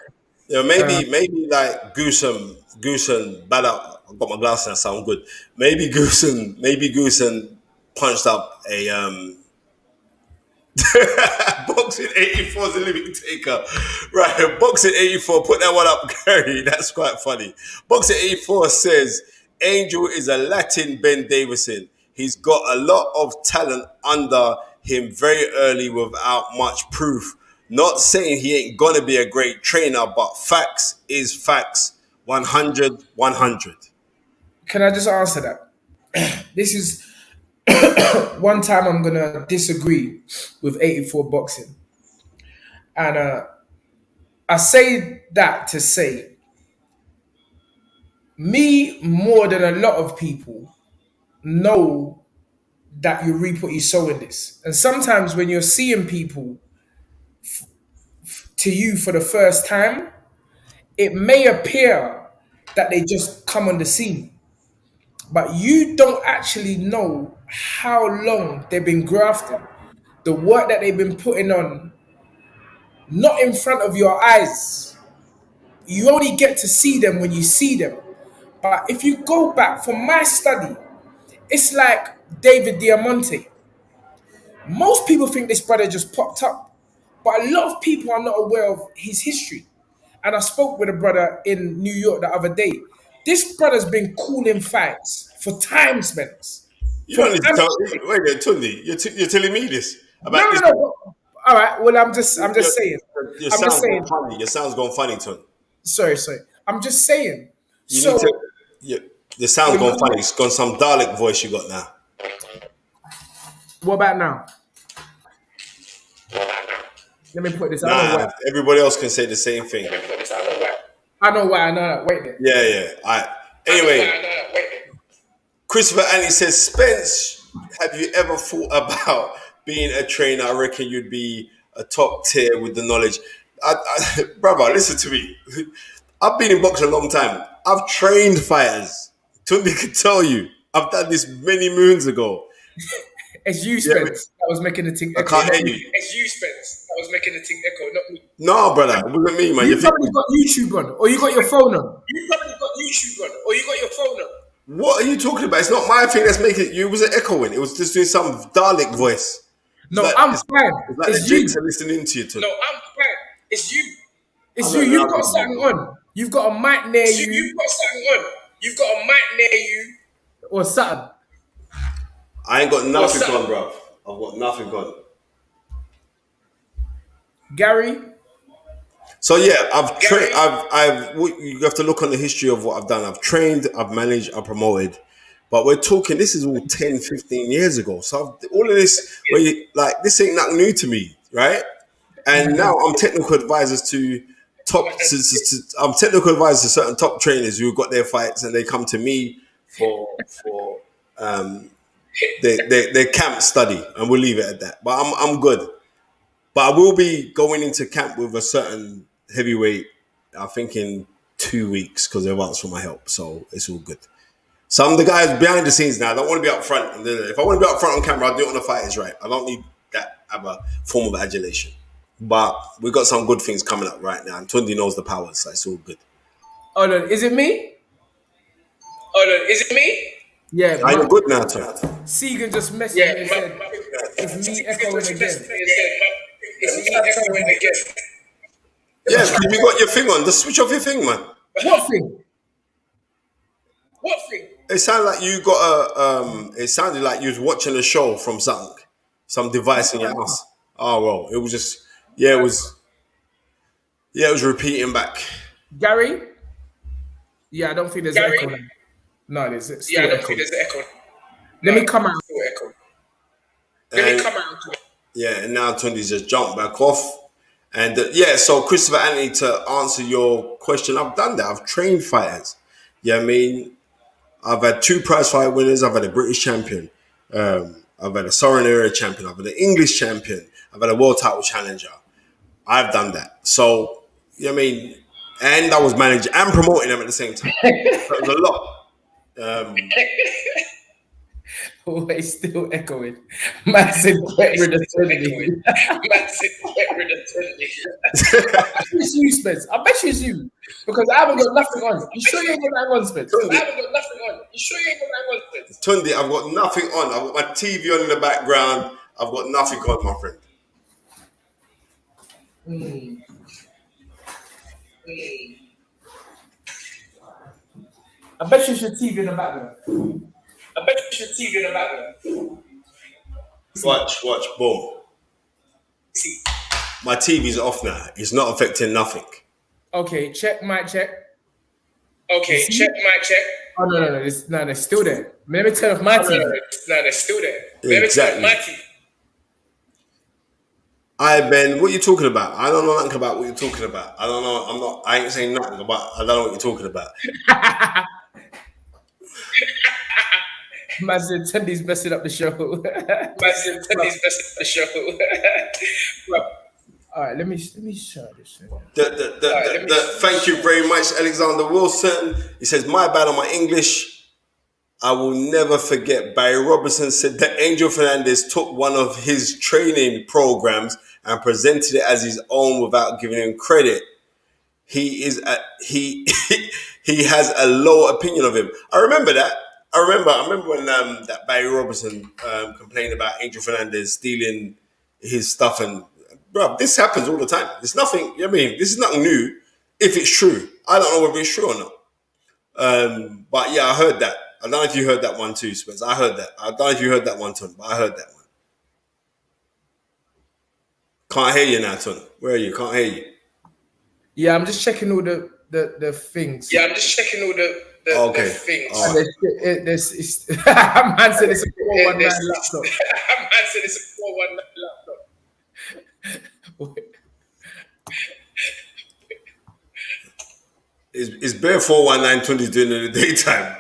Yeah, maybe like Goosen, bad out. I've got my glasses and I sound good. Maybe Goosen punched up a Boxing 84 is a living taker. Right, Boxing 84, put that one up, Gary. That's quite funny. Boxing 84 says Angel is a Latin Ben Davison. He's got a lot of talent under him very early without much proof. Not saying he ain't gonna be a great trainer, but facts is facts. 100, 100. Can I just answer that? This is one time I'm gonna disagree with 84 boxing, and I say that to say me more than a lot of people know that you reap what you sow in this, and sometimes when you're seeing people to you for the first time, it may appear that they just come on the scene, but you don't actually know how long they've been grafting, the work that they've been putting on, not in front of your eyes. You only get to see them when you see them. But if you go back from my study, it's like David Diamante. Most people think this brother just popped up, but a lot of people are not aware of his history. And I spoke with a brother in New York the other day. This brother's been calling fights for time spent. You From don't need to tell. Wait a minute, Tunde. You're telling me this no, about no, this. no. All right. Well, I'm Your, just saying. your I'm just sound's saying. gone funny. Your sound's gone funny, Tunde. Sorry. I'm just saying. You need to. So The sound's when gone you, funny. It's gone some Dalek voice you got now. what about now? Let me put this. I don't know Nah, why. everybody else can say the same thing. I know why. I know that. Wait there. Yeah, yeah. All right. Anyway, Christopher Annie says, Spence, have you ever thought about being a trainer? I reckon you'd be a top tier with the knowledge. Brother, listen to me. I've been in boxing a long time. I've trained fighters. Tunde can tell you. I've done this many moons ago. It's you, Yeah, Spence. That was making the thing I echo, can't not hear me. you. It's you, Spence. That was making the thing echo, not me. No, brother, it wasn't me, man. You You think probably got YouTube on, or you got your phone on. You probably got YouTube on, or you got your phone on. what are you talking about? It's not my thing that's making it. You was an echoing. It was just doing some Dalek voice. It's No, like I'm it's, fine. it's like the It's Jakes you. are listening to you. To No, I'm fine. It's you. I'm It's you. not You've got laughing, something man. on. You've got a mic near you. You've got something on. You've got a mic near you. Or something. I ain't got Or nothing something. gone, bro. I've got nothing gone. Gary, So yeah, I've trained. You have to look on the history of what I've done. I've trained. I've managed. I've promoted. But we're talking. This is all 10, 15 years ago. So all of this, where you like, this ain't nothing new to me, right? And now I'm technical advisors to I'm technical advisors to certain top trainers who got their fights and they come to me for their camp study, and we'll leave it at that. But I'm good. But I will be going into camp with a certain heavyweight. I think in 2 weeks because they've asked for my help, so it's all good. Some of the guys behind the scenes now. I don't want to be up front. And if I want to be up front on camera, I'll do it on the Fight Is Right. I don't need that other form of adulation. But we've got some good things coming up right now, and Tunde knows the powers, so it's all good. Hold on, is it me? Is it me? Yeah, Are you good now, Tunde? Segan just messaged me and said, it's me echoing again. Yeah, because you got your thing on. Just switch off your thing, man. What thing? It sounded like you got a. It sounded like you was watching a show from something, some device in your house. Oh well, it was just. Yeah, it was. Yeah, it was repeating back. Gary? Yeah, I don't think there's an echo. No, there's still echo. Let me come out. Yeah, and now Tunde's just jumped back off. And so Christopher Anthony, to answer your question, I've done that. I've trained fighters. Yeah, I mean, I've had 2 prize fight winners. I've had a British champion. I've had a Soren area champion. I've had an English champion. I've had a world title challenger. I've done that. So, I mean, and I was managing and promoting them at the same time. So it was a lot. Oh, it's still echoing. Man said, get rid of Tunde. It's you, Spence. I bet you it's you. Because I haven't got nothing on. You sure you ain't got nothing on, Spence? Tunde, I've got nothing on. I've got my TV on in the background. I've got nothing on, my friend. I bet you should TV in the background. Watch, boom. My TV's off now. It's not affecting nothing. Okay, check, mic check. Oh, no, they're still there. Let me turn off my TV. Exactly. Ben, what are you talking about? I don't know nothing about what you're talking about. I don't know. I ain't saying nothing about. I don't know what you're talking about. Man said Tunde's messing up the show. All right, let me show this. Thank you very much, Alexander Wilson. He says, my bad on my English. I will never forget Barry Robinson said that Angel Fernandez took one of his training programs and presented it as his own without giving him credit. He has a low opinion of him. I remember that. I remember when that Barry Robinson complained about Angel Fernandez stealing his stuff, and bro, this happens all the time. There's nothing. I mean, this is nothing new. If it's true, I don't know whether it's true or not. But yeah, I heard that. I don't know if you heard that one too, Spence. I heard that. I don't know if you heard that one, Ton, but I heard that one. Can't hear you now, Ton. Where are you? Can't hear you. Yeah, I'm just checking all the things. Okay. All right. Man said it's a 419 laptop. It's bare 419 20s doing it in the daytime.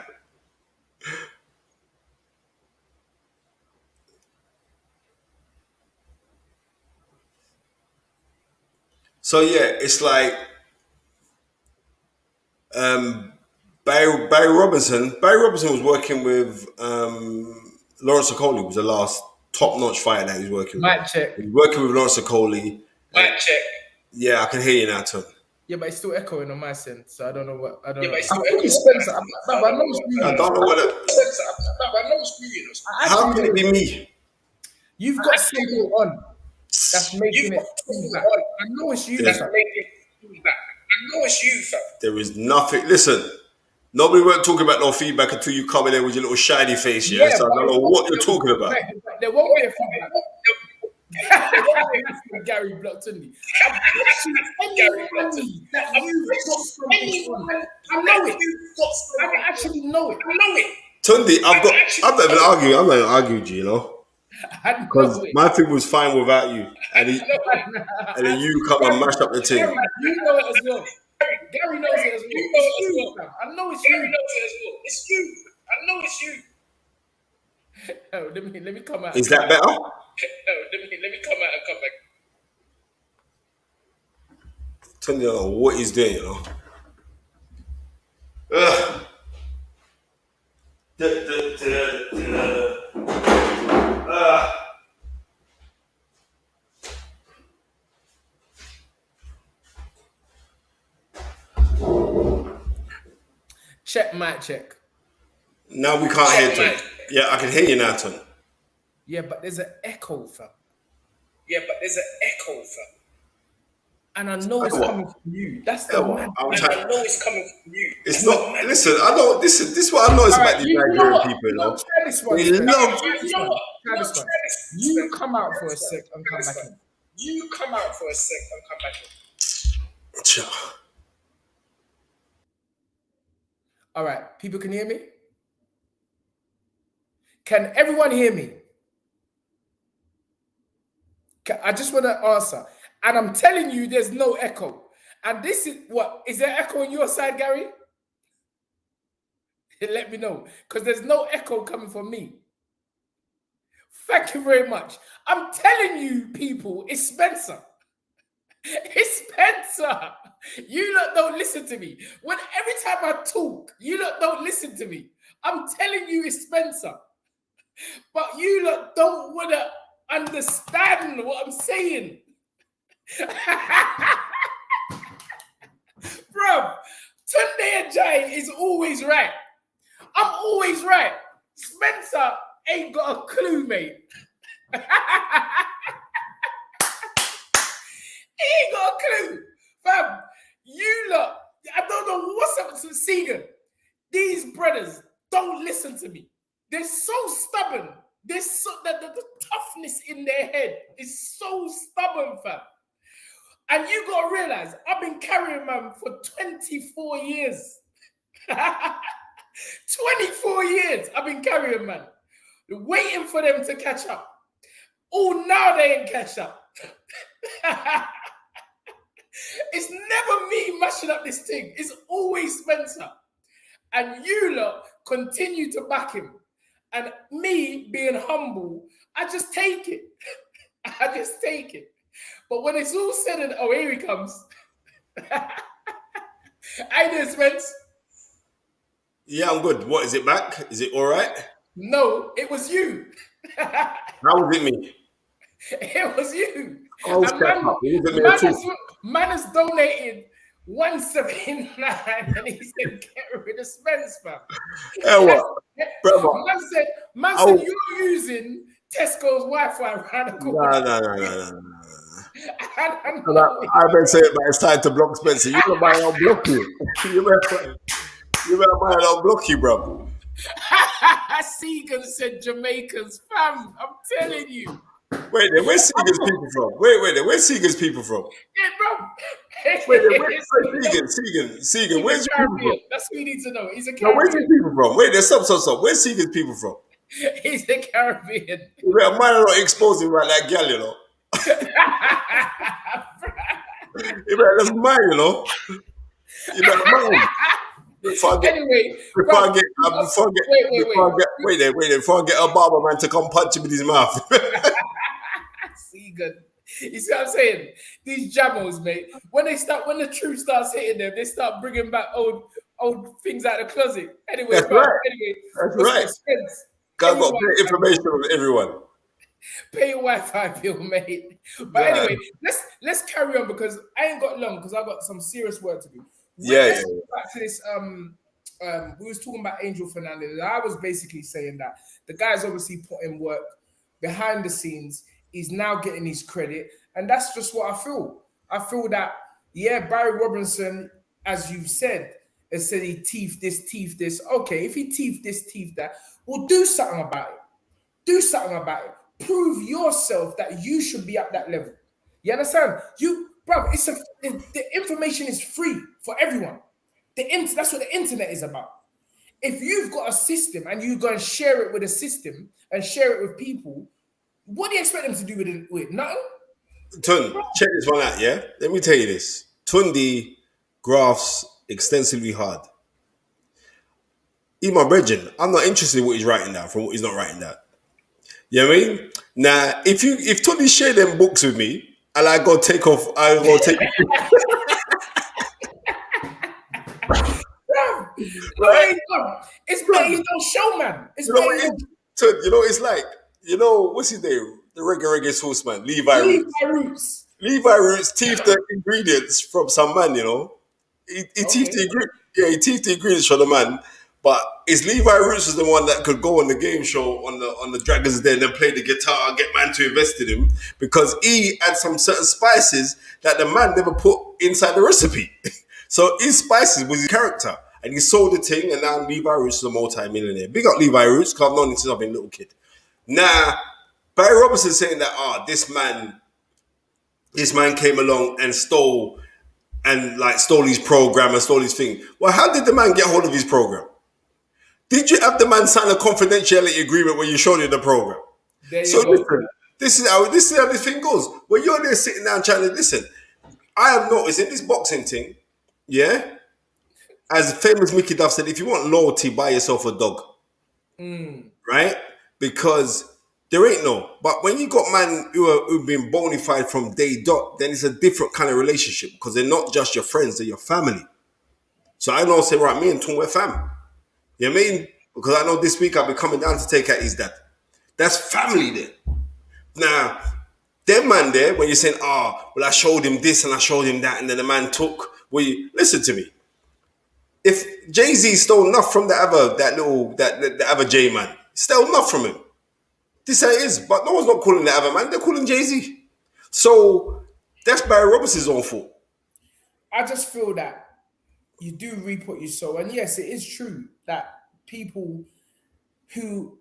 So yeah, it's like Barry Robinson. Barry Robinson was working with Lawrence Okoli. Was the last top-notch fighter that he was working with. Mic check. He was working with Lawrence Okoli. Yeah, I can hear you now, Tom. Yeah, but it's still echoing on my sense, so I don't know what. I don't know. I think it's Spencer. I know it's you. I don't know what. How can it be me? You've got something on that's making it feedback. I know it's you. There is nothing. Listen, nobody won't talk about no feedback until you come in there with your little shiny face. Yeah, so I don't know what you're talking about. There won't be a feedback. Gary blocked Tunde. I know it. I actually know it. Tunde, I'm not even arguing. I'm not even arguing with you, you know. Because my thing was fine without you, and then you come and mash up the thing. You know it as well. Gary knows it as well. I know it's you. Oh, let me come out and Is come that back. better? Oh, let me come out and come back. Tell you what he's doing, you know. Ugh. Check, mic check. Now we can't hear Check Tony. mic. Yeah, I can hear you now, Tony. Yeah, but there's an echo, fam. Yeah, but there's an echo, fam. And I know Tell it's you coming what? from you. That's Tell the you what? mad I'm And thing. I trying. know it's coming from you. It's That's the not. mad Listen, thing. I don't. This is what I notice All about right, these you know Nigerian what? people. You No, know, try this one, they Spence. love. Try this one. Try No, this one. try this. You Spence. come out Try for a this one. sec and Try come this back one. in. You come out for a sec and come back in. All right, people can hear me? Can everyone hear me? I just want to answer. And I'm telling you, there's no echo. And this is what? Is there echo on your side, Gary? Let me know. Because there's no echo coming from me. Thank you very much. I'm telling you, people, it's Spencer. It's Spencer. You lot don't listen to me. When every time I talk, you lot don't listen to me. I'm telling you, it's Spencer. But you lot don't want to understand what I'm saying. Bro, Tunde Ajayi is always right. I'm always right. Spencer ain't got a clue, mate. He ain't got a clue. Fam, you lot, I don't know what's up with Segan. These brothers don't listen to me. They're so stubborn. They're so the toughness in their head is so stubborn, fam. And you gotta realize, I've been carrying man for 24 years. 24 years I've been carrying man. Waiting for them to catch up. Oh, now they ain't catch up. It's never me mashing up this thing. It's always Spencer. And you lot continue to back him. And me being humble, I just take it. I just take it. But when it's all said and oh, here he comes. I did, Spence. Yeah, I'm good. What is it back? Is it all right? No, it was you. How was it me? It was you. Oh, And step up. It wasn't me at all. man has donated 179 and he said, get rid of Spence, fam. Hey, what? Brother, Man I said was, you're using Tesco's Wi-Fi around the corner. no. I And know it. I've been saying, but it's time to block Spencer. You better buy it, I'll block you. You better buy it, I'll block you, bro. Segan said Jamaicans, fam. I'm telling you. Wait there, where's Segan's people from? Wait there, where's Segan's people from? Yeah, bro. Wait there, where's Segan, He's a where's your people from? Caribbean. That's what you need to know. He's a No, where's your Caribbean. people from? Wait there, stop. Where's Segan's people from? He's a Caribbean. You better mind not exposing right like gal, you know. You better just mind, you know. You better mind. Before I get, Anyway, before bro, I get, before I get, before I get, before I get a barber man to come punch him in his mouth. Segan. You see what I'm saying? These jammos, mate. When the truth starts hitting them, they start bringing back old things out of the closet. Anyway, That's bro. right. Anyway, That's what's right. the expense? God got great information from everyone. Pay your Wi-Fi bill, mate. But Yeah. anyway, let's carry on because I ain't got long because I got some serious work to do. Yeah. Let's go back to this. We was talking about Angel Fernandez. I was basically saying that the guy's obviously put in work behind the scenes. He's now getting his credit, and that's just what I feel. I feel that Barry Robinson, as you've said, has said he teethed this. Okay, if he teethed this, teethed that, we'll do something about it. Do something about it. Prove yourself that you should be at that level. You understand? Bro, the information is free for everyone. That's what the internet is about. If you've got a system and you go and share it with a system and share it with people, what do you expect them to do with it? Nothing. Tun, check this one out, yeah? Let me tell you this. Tundi graphs extensively hard. He my brethren. I'm not interested in what he's writing down from what he's not writing down. You know what I mean? Now, if Tony share them books with me and I go take off, I go take Bruv, right. it's better you don't show, man. It's You know better what you it don't is? So, you know, it's like, what's his name? The reggae source man, Levi leave Roots. my roots. Levi Roots teeth the ingredients from some man, He teeth Okay. the he teeth the ingredients from the man. But it's Levi Roots is the one that could go on the game show on the Dragons Den and play the guitar and get man to invest in him because he had some certain spices that the man never put inside the recipe. So his spices was his character. And he sold the thing, and now Levi Roots is a multi-millionaire. Big up Levi Roots, because I've known him since I've been a little kid. Now, Barry Robinson saying that, this man came along and stole his program and stole his thing. Well, how did the man get hold of his program? Did you have the man sign a confidentiality agreement when you showed him the program? There So you go. listen, this is how this thing goes. When you're there sitting down trying to listen, I have noticed in this boxing thing, yeah, as famous Mickey Duff said, if you want loyalty, buy yourself a dog, right? Because there ain't no. But when you got man who've been bona fide from day dot, then it's a different kind of relationship because they're not just your friends, they're your family. So I know, say, right, me and Tom, we're fam. You know what I mean? Because I know this week I'll be coming down to take out his dad. That's family there. Now, them man there, when you're saying, well, I showed him this and I showed him that, and then the man took, listen to me. If Jay-Z stole enough from the other J man, stole enough from him. This how it is. But no one's not calling the other man, they're calling Jay-Z. So that's Barry Robinson's own fault. I just feel that you do reap what you sow, and yes, it is true that people who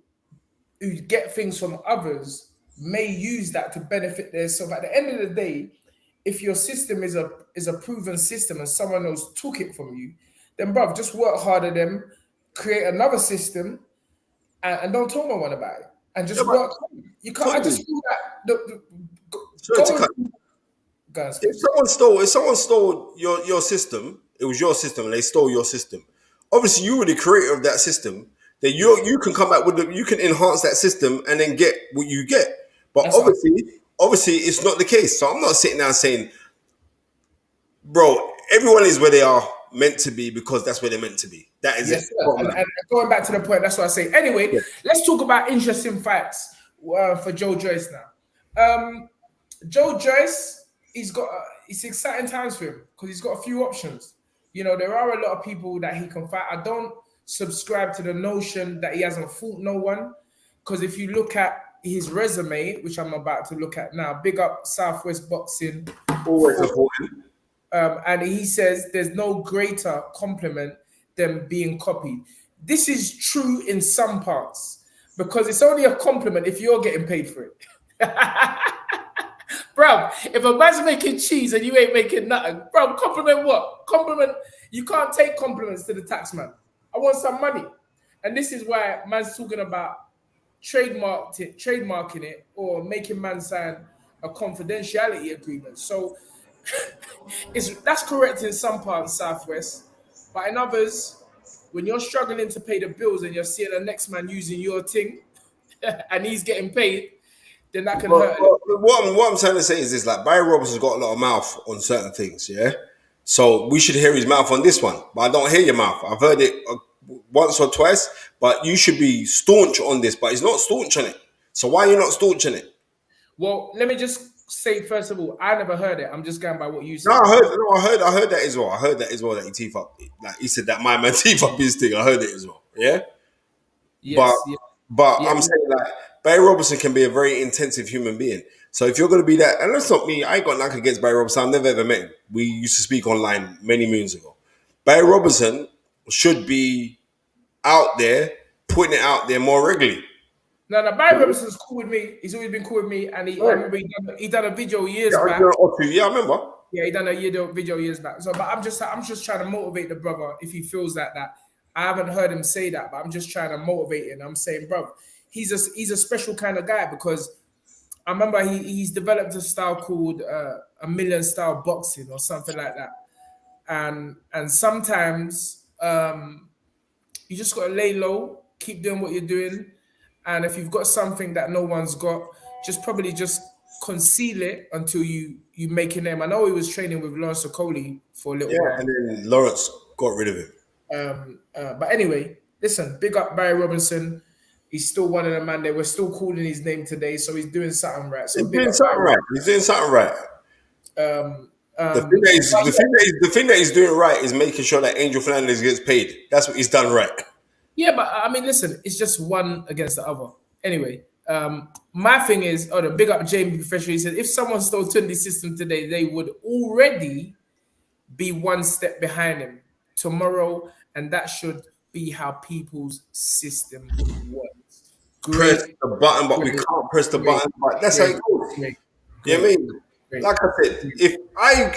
get things from others may use that to benefit themselves. At the end of the day, if your system is a proven system and someone else took it from you, then bruv, just work harder than create another system and don't tell no one about it. And Yeah, just but work. You can't. I Tony, just feel that sorry to going. cut. Guys, If someone stole your system, it was your system, and they stole your system. Obviously, you were the creator of that system. Then you can come back you can enhance that system and then get what you get. But that's what obviously, it's not the case. So I'm not sitting down saying, bro, everyone is where they are meant to be because that's where they're meant to be. That is it. Yes, sir. Bottom line. And going back to the point, that's what I say. Anyway, let's talk about interesting facts for Joe Joyce now. Joe Joyce, it's exciting times for him because he's got a few options. There are a lot of people that he can fight. I don't subscribe to the notion that he hasn't fought no one because if you look at his resume, which I'm about to look at now, big up Southwest Boxing, Always supporting. and he says there's no greater compliment than being copied. This is true in some parts because it's only a compliment if you're getting paid for it. Bro, if a man's making cheese and you ain't making nothing, bro, compliment what? Compliment, you can't take compliments to the tax man. I want some money. And this is why man's talking about trademarking it or making man sign a confidentiality agreement. So that's correct in some parts, Southwest, but in others, when you're struggling to pay the bills and you're seeing the next man using your thing and he's getting paid, then that can hurt a little. What I'm trying to say is this: like Barry Robinson's got a lot of mouth on certain things, yeah. So we should hear his mouth on this one, but I don't hear your mouth. I've heard it once or twice, but you should be staunch on this. But he's not staunch on it. So why are you not staunch on it? Well, let me just say first of all, I never heard it. I'm just going by what you No, said. I heard that as well. I heard that as well. That he teeth up, like he said that my man teeth up his thing. I heard it as well. Yeah. But Yes, yeah, but yeah. I'm saying that Barry Robinson can be a very intensive human being. So if you're going to be that, and that's not me, I ain't got nothing against Barry Robinson. I've never ever met him. We used to speak online many moons ago. Barry Robinson should be out there, putting it out there more regularly. No, Barry Robinson's cool with me. He's always been cool with me, and I remember he done a video years back. Yeah, I remember. Yeah, he done a video years back. So, but I'm just trying to motivate the brother if he feels that. I haven't heard him say that, but I'm just trying to motivate him. I'm saying, bro, he's a special kind of guy because I remember he's developed a style called a million style boxing or something like that, and sometimes You just got to lay low, keep doing what you're doing, and if you've got something that no one's got, just probably just conceal it until you make a name. I know he was training with Lawrence Okoli for a little Yeah, and while. then Lawrence got rid of him. But anyway, listen, big up Barry Robinson. He's still one of the man there. We're still calling his name today, so he's doing something right. So He's big doing up something Barry. right. He's doing something right. The thing that But yeah, the thing that he's doing right is making sure that Angel Fernandez gets paid. That's what he's done right. yeah, but I mean, listen, it's just one against the other. Anyway, my thing is, the big up Jamie Professional. He said if someone stole Tunde's system today, they would already be one step behind him tomorrow, and that should be how people's system works. Press Great, the button, but we great, can't press the great, button. But that's how great, it goes. great, You know what I great, mean? great. Like I said,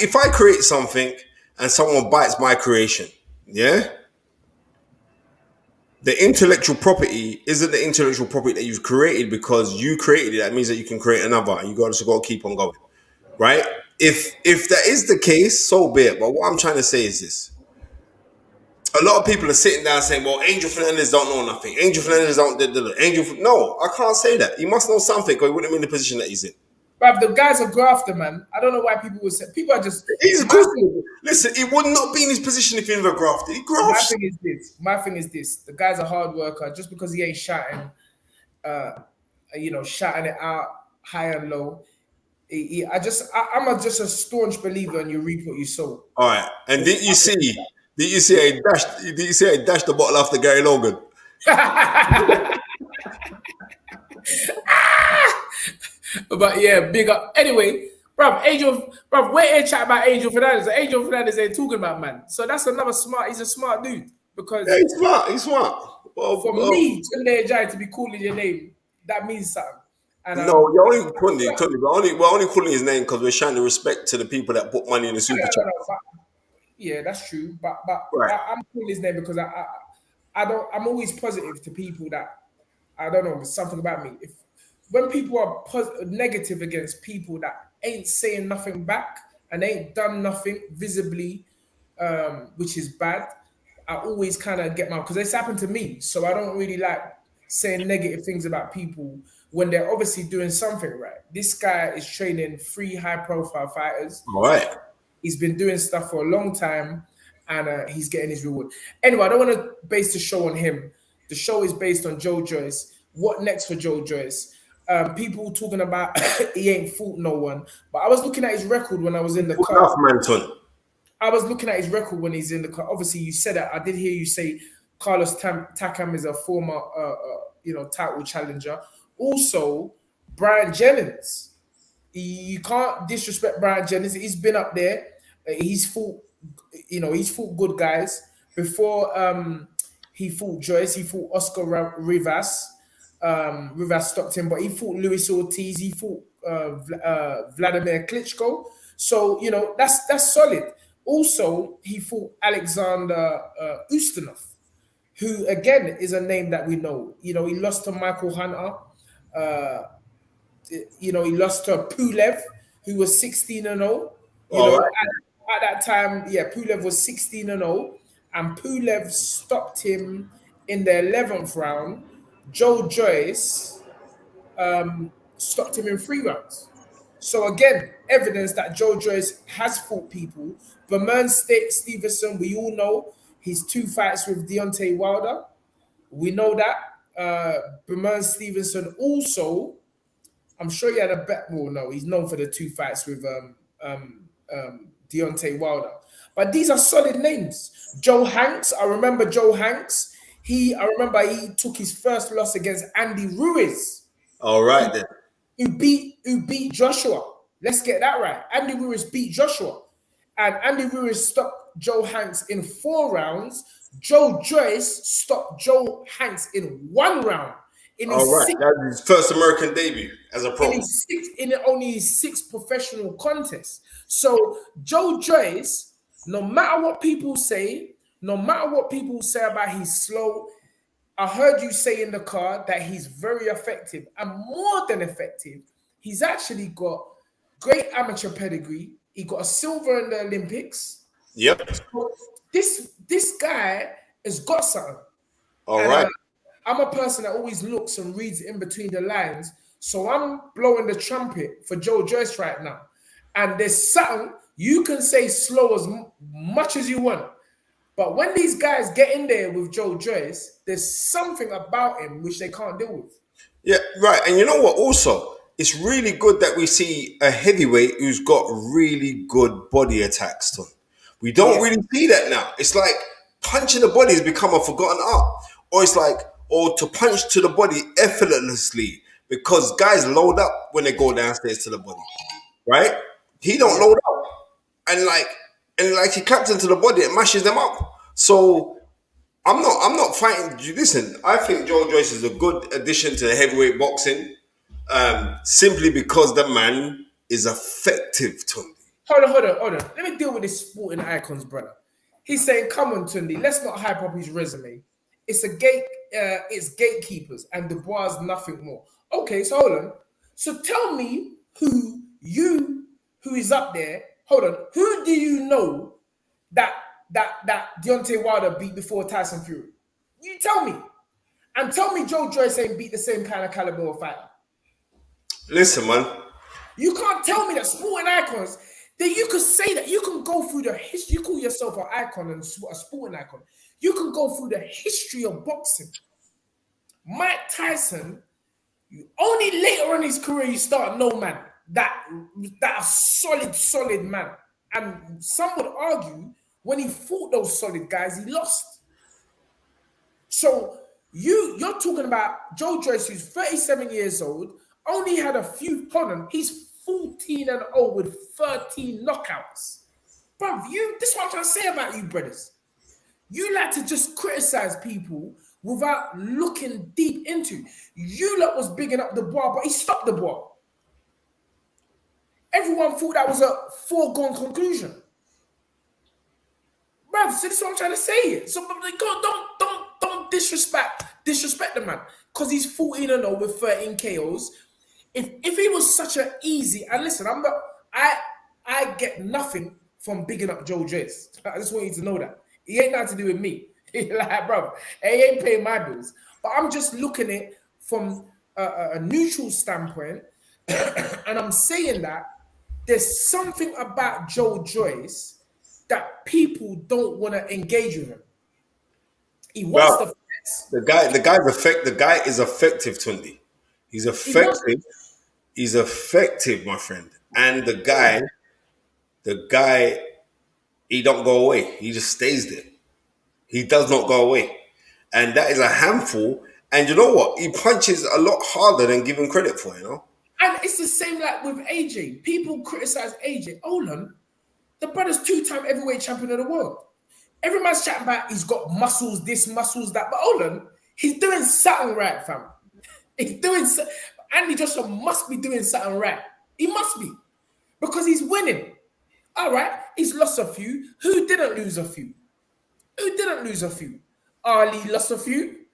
if I create something and someone bites my creation, yeah, the intellectual property isn't the intellectual property that you've created because you created it. That means that you can create another, and you got to keep on going, right? If that is the case, so be it. But what I'm trying to say is this: a lot of people are sitting down saying, "Well, Angel Fernandez don't know nothing. Angel Fernandez don't." No, I can't say that. He must know something, or he wouldn't be in the position that he's in. But the guy's a grafter, man. I don't know why people would say people are just He's a my good. thing. Listen, he would not be in his position if he never grafted. He My grafts. thing is this. My thing is this. The guy's a hard worker. Just because he ain't shouting, shouting it out high and low. I'm just a staunch believer in you reap what you sow. All right, and did you see? Did you see? I dashed. Did you see? I dashed the bottle after Gary Logan. But yeah, big up. Anyway, we're here chatting about Angel Fernandez. Angel Fernandez ain't talking about man. So that's another smart. He's a smart dude Yeah, because he's smart. He's smart. for me, Tunde Ajayi to be calling your name, that means something. And No, you're only Tunde, we're only calling his name because we're showing the respect to the people that put money in the super chat. yeah, that's true. But Right. I'm calling his name because I don't. I'm always positive to people that I don't know. There's something about me. If when people are negative against people that ain't saying nothing back and ain't done nothing visibly, which is bad, I always kind of get my because it's happened to me. So I don't really like saying negative things about people when they're obviously doing something right. This guy is training three high-profile fighters. All right. He's been doing stuff for a long time, and he's getting his reward. Anyway, I don't want to base the show on him. The show is based on Joe Joyce. What next for Joe Joyce? People talking about he ain't fought no one, but I was looking at his record when I was in the Good car. enough, man, Ton. I was looking at his record when he's in the car. Obviously, you said that. I did hear you say Carlos Takam is a former, title challenger. Also, Brian Jennings. You can't disrespect Brian Jennings. He's been up there. He's fought, he's fought good guys before. He fought Joyce. He fought Oscar Rivas. Rivas stopped him, but he fought Luis Ortiz. He fought Vladimir Klitschko. So that's solid. Also, he fought Alexander Ustinov, who again is a name that we know. He lost to Michael Hunter. He lost to Pulev, who was 16-0. All right. At that time, yeah, Pulev was 16-0, and Pulev stopped him in the 11th round. Joe Joyce stopped him in 3 rounds. So again, evidence that Joe Joyce has fought people. Vermeer Stevenson, we all know his 2 fights with Deontay Wilder. We know that. Vermeer Stevenson also, I'm sure he had a bet. Well, no, he's known for the 2 fights with Deontay Wilder. But these are solid names. Joe Hanks, I remember Joe Hanks. I remember he took his first loss against Andy Ruiz, All right then. who beat Joshua. Let's get that right. Andy Ruiz beat Joshua. And Andy Ruiz stopped Joe Hanks in 4 rounds. Joe Joyce stopped Joe Hanks in 1 round. All right. That's his first American debut as a pro. In only his 6th professional contest. So Joe Joyce, no matter what people say about he's slow, I heard you say in the card that he's very effective and more than effective. He's actually got great amateur pedigree. He got a silver in the Olympics. Yep. So this guy has got something. All And right. I'm a person that always looks and reads in between the lines. So I'm blowing the trumpet for Joe Joyce right now. And there's something you can say slow as much as you want. But when these guys get in there with Joe Joyce, there's something about him which they can't deal with. Yeah, right. And you know what? Also, it's really good that we see a heavyweight who's got really good body attacks. To him. We don't Yeah, really see that now. It's like punching the body has become a forgotten art, or it's like, or to punch to the body effortlessly because guys load up when they go downstairs to the body, right? He don't yeah. load up, and like he claps into the body and mashes them up. So I'm not fighting you. Listen, I think Joe Joyce is a good addition to the heavyweight boxing, simply because the man is effective, Tony. Hold on. Let me deal with this sporting icons, brother. He's saying, "Come on, Tunde, let's not hype up his resume. It's a gate. It's gatekeepers, and Dubois nothing more." Okay, so hold on. So tell me who is up there. Hold on. Who do you know that Deontay Wilder beat before Tyson Fury? You tell me, and tell me Joe Joyce ain't beat the same kind of caliber of fighter. Listen, man. You can't tell me that sporting icons, that you could say that you can go through the history. You call yourself an icon and a sporting icon. You can go through the history of boxing. Mike Tyson, only later in his career you start no man that a solid man. And some would argue when he fought those solid guys, he lost. So you're talking about Joe Joyce, who's 37 years old, only had a few. Hold on, he's 14-0 with 13 knockouts. Bruv, this is what I'm trying to say about you, brothers. You like to just criticize people without looking deep into. You lot was bigging up the bar, but he stopped the bar. Everyone thought that was a foregone conclusion. Bruv, so this is what I'm trying to say. So don't disrespect the man. Because he's 14-0 with 13 KOs. If he was such an easy, and listen, I get nothing from bigging up Joe Joyce. I just want you to know that. He ain't nothing to do with me. Like, bro, he ain't paying my bills. But I'm just looking at it from a neutral standpoint, and I'm saying that there's something about Joe Joyce that people don't want to engage with him. He wants Well, the flex. the guy is effective, Tundi. He's He wants. effective. He's effective, my friend. And the guy, he don't go away. He just stays there. He does not go away. And that is a handful. And you know what? He punches a lot harder than given credit for, you know? And it's the same like with AJ. People criticize AJ. Olan, the brother's two-time heavyweight champion of the world. Every man's chatting about he's got muscles, this, muscles, that. But Olan, he's doing something right, fam. He's doing Andy Joshua must be doing something right. He must be. Because he's winning. All right, he's lost a few. Who didn't lose a few? Who didn't lose a few? Ali lost a few.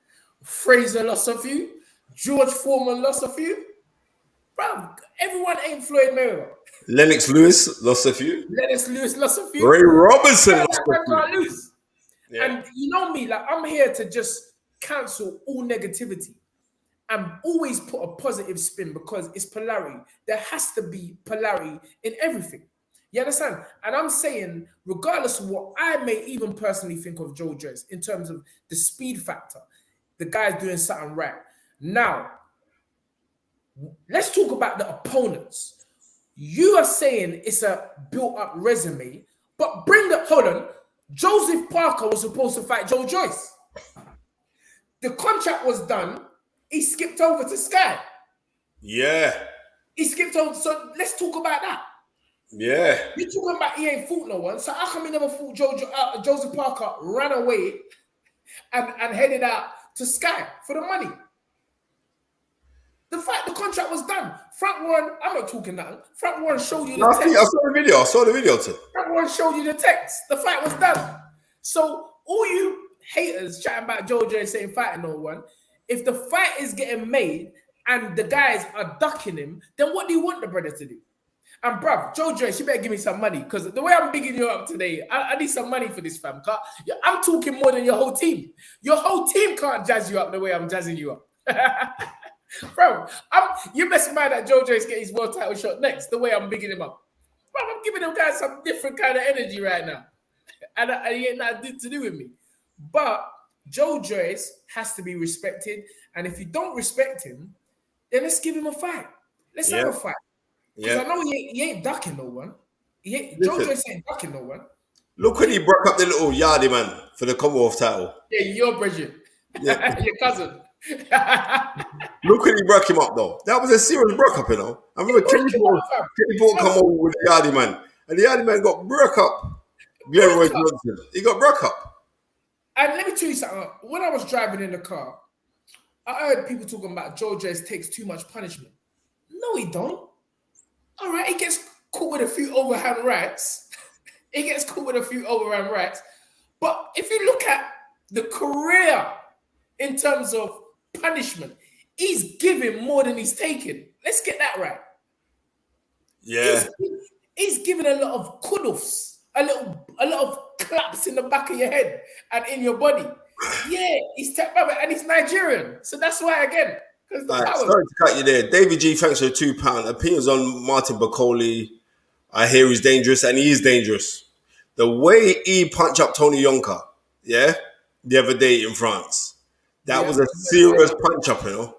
Fraser lost a few. George Foreman lost a few. Bro, everyone ain't Floyd Mayweather. Lennox Lewis lost a few. Lennox Lewis lost a few. Ray Robinson Bro, lost a man few. can't lose. Yeah. And you know me, like I'm here to just cancel all negativity and always put a positive spin because it's polarity. There has to be polarity in everything. You understand? And I'm saying, regardless of what I may even personally think of Joe Joyce in terms of the speed factor, the guy's doing something right. Now, let's talk about the opponents. You are saying it's a built-up resume, but hold on. Joseph Parker was supposed to fight Joe Joyce. The contract was done. He skipped over to Sky. Yeah. He skipped over. So let's talk about that. Yeah. You're talking about he ain't fought no one. So how come he never fought Joseph Parker, ran away and headed out to Sky for the money? The contract was done. Frank Warren, I'm not talking nothing. Frank Warren showed you the No, text. I saw the video. I saw the video too. Frank Warren showed you the text. The fight was done. So all you haters chatting about Joe Joyce saying fighting no one, if the fight is getting made and the guys are ducking him, then what do you want the brother to do? And bruv, Joe Joyce, you better give me some money because the way I'm bigging you up today, I need some money for this, fam. I'm talking more than your whole team. Your whole team can't jazz you up the way I'm jazzing you up. Bro, you best mind that Joe Joyce get his world title shot next, the way I'm bigging him up. Bro, I'm giving them guys some different kind of energy right now. And he ain't nothing to do with me. But Joe Joyce has to be respected. And if you don't respect him, then let's give him a fight. Let's have a fight. Because I know he ain't ducking no one. Joe Joyce ain't ducking no one. Look when he broke up the little Yardie man for the Commonwealth title. Yeah, your Bridget. Yeah. Your cousin. Look when he broke him up though. That was a serious broke up, you know. I remember Kenny Paul come over with the Yardie man. And the Yardie man got broke up. He got broke up. And let me tell you something. When I was driving in the car, I heard people talking about Joe Joyce takes too much punishment. No, he don't. All right, he gets caught with a few overhand rights. But if you look at the career in terms of punishment, he's giving more than he's taking. Let's get that right. Yeah. He's giving a lot of kudos, a lot of claps in the back of your head and in your body. Yeah, he's and he's Nigerian. So that's why, again, sorry to cut you there. David G, thanks for the £2. Opinions on Martin Bacoli. I hear he's dangerous, and he is dangerous. The way he punched up Tony Yonka, the other day in France, that was a serious punch up, you know.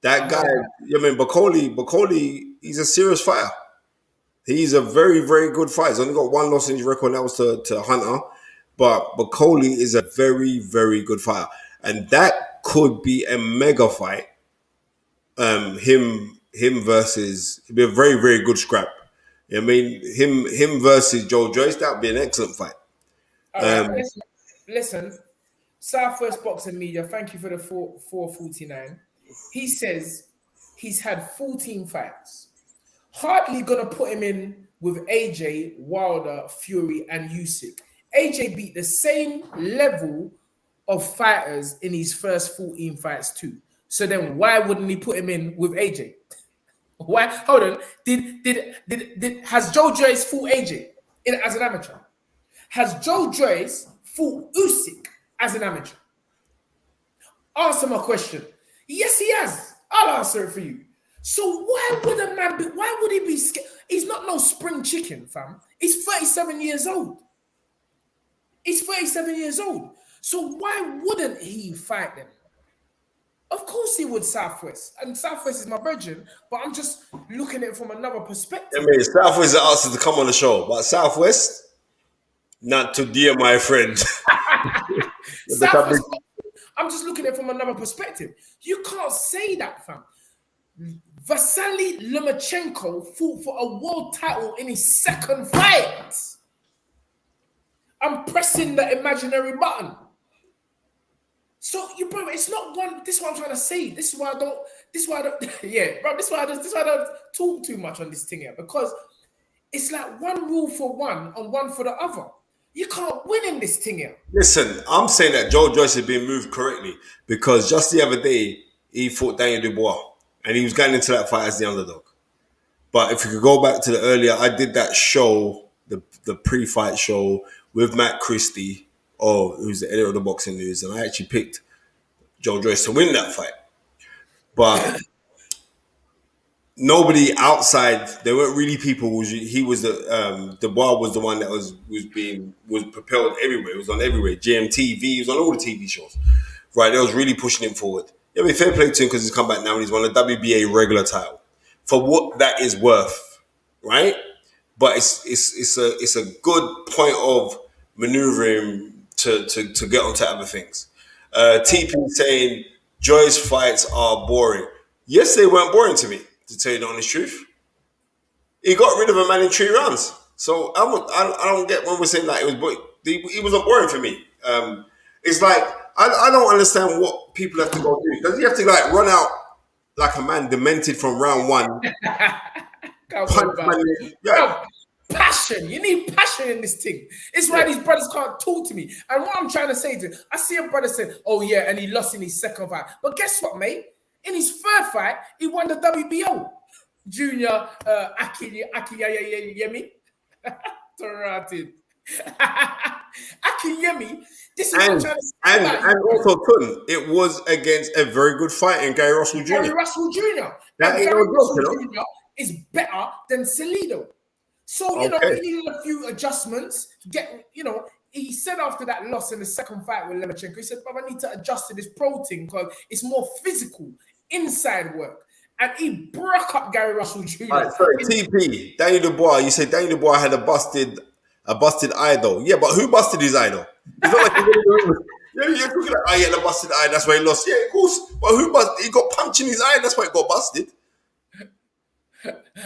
That guy, Bacoli, he's a serious fighter. He's a very, very good fighter. He's only got one loss in his record, and that was to Hunter. But Bacoli is a very, very good fighter. And that could be a mega fight. Him versus, it'd be a very, very good scrap. I mean, him versus Joe Joyce, that would be an excellent fight. Listen, Southwest Boxing Media, thank you for the 449. He says he's had 14 fights. Hardly gonna put him in with AJ, Wilder, Fury, and Usyk. AJ beat the same level of fighters in his first 14 fights too. So then why wouldn't he put him in with AJ? Why? Hold on. Has Joe Joyce fought AJ as an amateur? Has Joe Joyce fought Usyk as an amateur? Answer my question. Yes, he has. I'll answer it for you. So why would he be scared? He's not no spring chicken, fam. He's 37 years old. So why wouldn't he fight them? Of course he would, Southwest. And Southwest is my virgin, but I'm just looking at it from another perspective. I mean, Southwest asked us to come on the show, but Southwest, not today, my friend. Southwest, I'm just looking at it from another perspective. You can't say that, fam. Vasily Lomachenko fought for a world title in his second fight. I'm pressing the imaginary button. So bro, it's not one. This is what I'm trying to say. This is why I don't. Yeah, bro. This is why I don't talk too much on this thing here, because it's like one rule for one and one for the other. You can't win in this thing here. Listen, I'm saying that Joe Joyce has been moved correctly, because just the other day he fought Daniel Dubois and he was going into that fight as the underdog. But if you could go back to the earlier, I did that show, the pre-fight show with Matt Christie, who's the editor of the Boxing News, and I actually picked Joe Joyce to win that fight. But nobody outside, there weren't really people. He was the bar was the one that was propelled everywhere. It was on everywhere. GMTV, he was on all the TV shows. Right, they was really pushing him forward. Yeah, I mean, fair play to him because he's come back now and he's won a WBA regular title for what that is worth, right? But it's a good point of maneuvering to get onto other things. TP saying Joyce fights are boring. Yes, they weren't boring to me, to tell you the honest truth. He got rid of a man in 3 rounds. So I don't get when we're saying that it was boring. He wasn't boring for me. It's like I don't understand what people have to go do. Does he have to like run out like a man demented from round 1? Passion. You need passion in this thing. It's why these brothers can't talk to me. And what I'm trying to say to him, I see a brother say, oh yeah, and he lost in his second fight. But guess what, mate? In his third fight, he won the WBO. Junior Akiyemi. Torrented. Akiyemi. This is what I'm And trying to say and about you. and also, Kun, it was against a very good fighter in Gary Russell Gary Jr. Russell Jr. That And ain't no Gary joke, Russell you know. Jr. is better than Salido. So, Okay. he needed a few adjustments to get, he said after that loss in the second fight with Lemachenko, he said, "But I need to adjust to this pro thing because it's more physical, inside work." And he broke up Gary Russell All Jr. right, sorry, TP, Danny Dubois. You said Danny Dubois had a busted eye though. Yeah, but who busted his eye though? It's not like you're talking like, oh yeah, the busted eye. That's why he lost. Yeah, of course. But who busted? He got punched in his eye. That's why it got busted.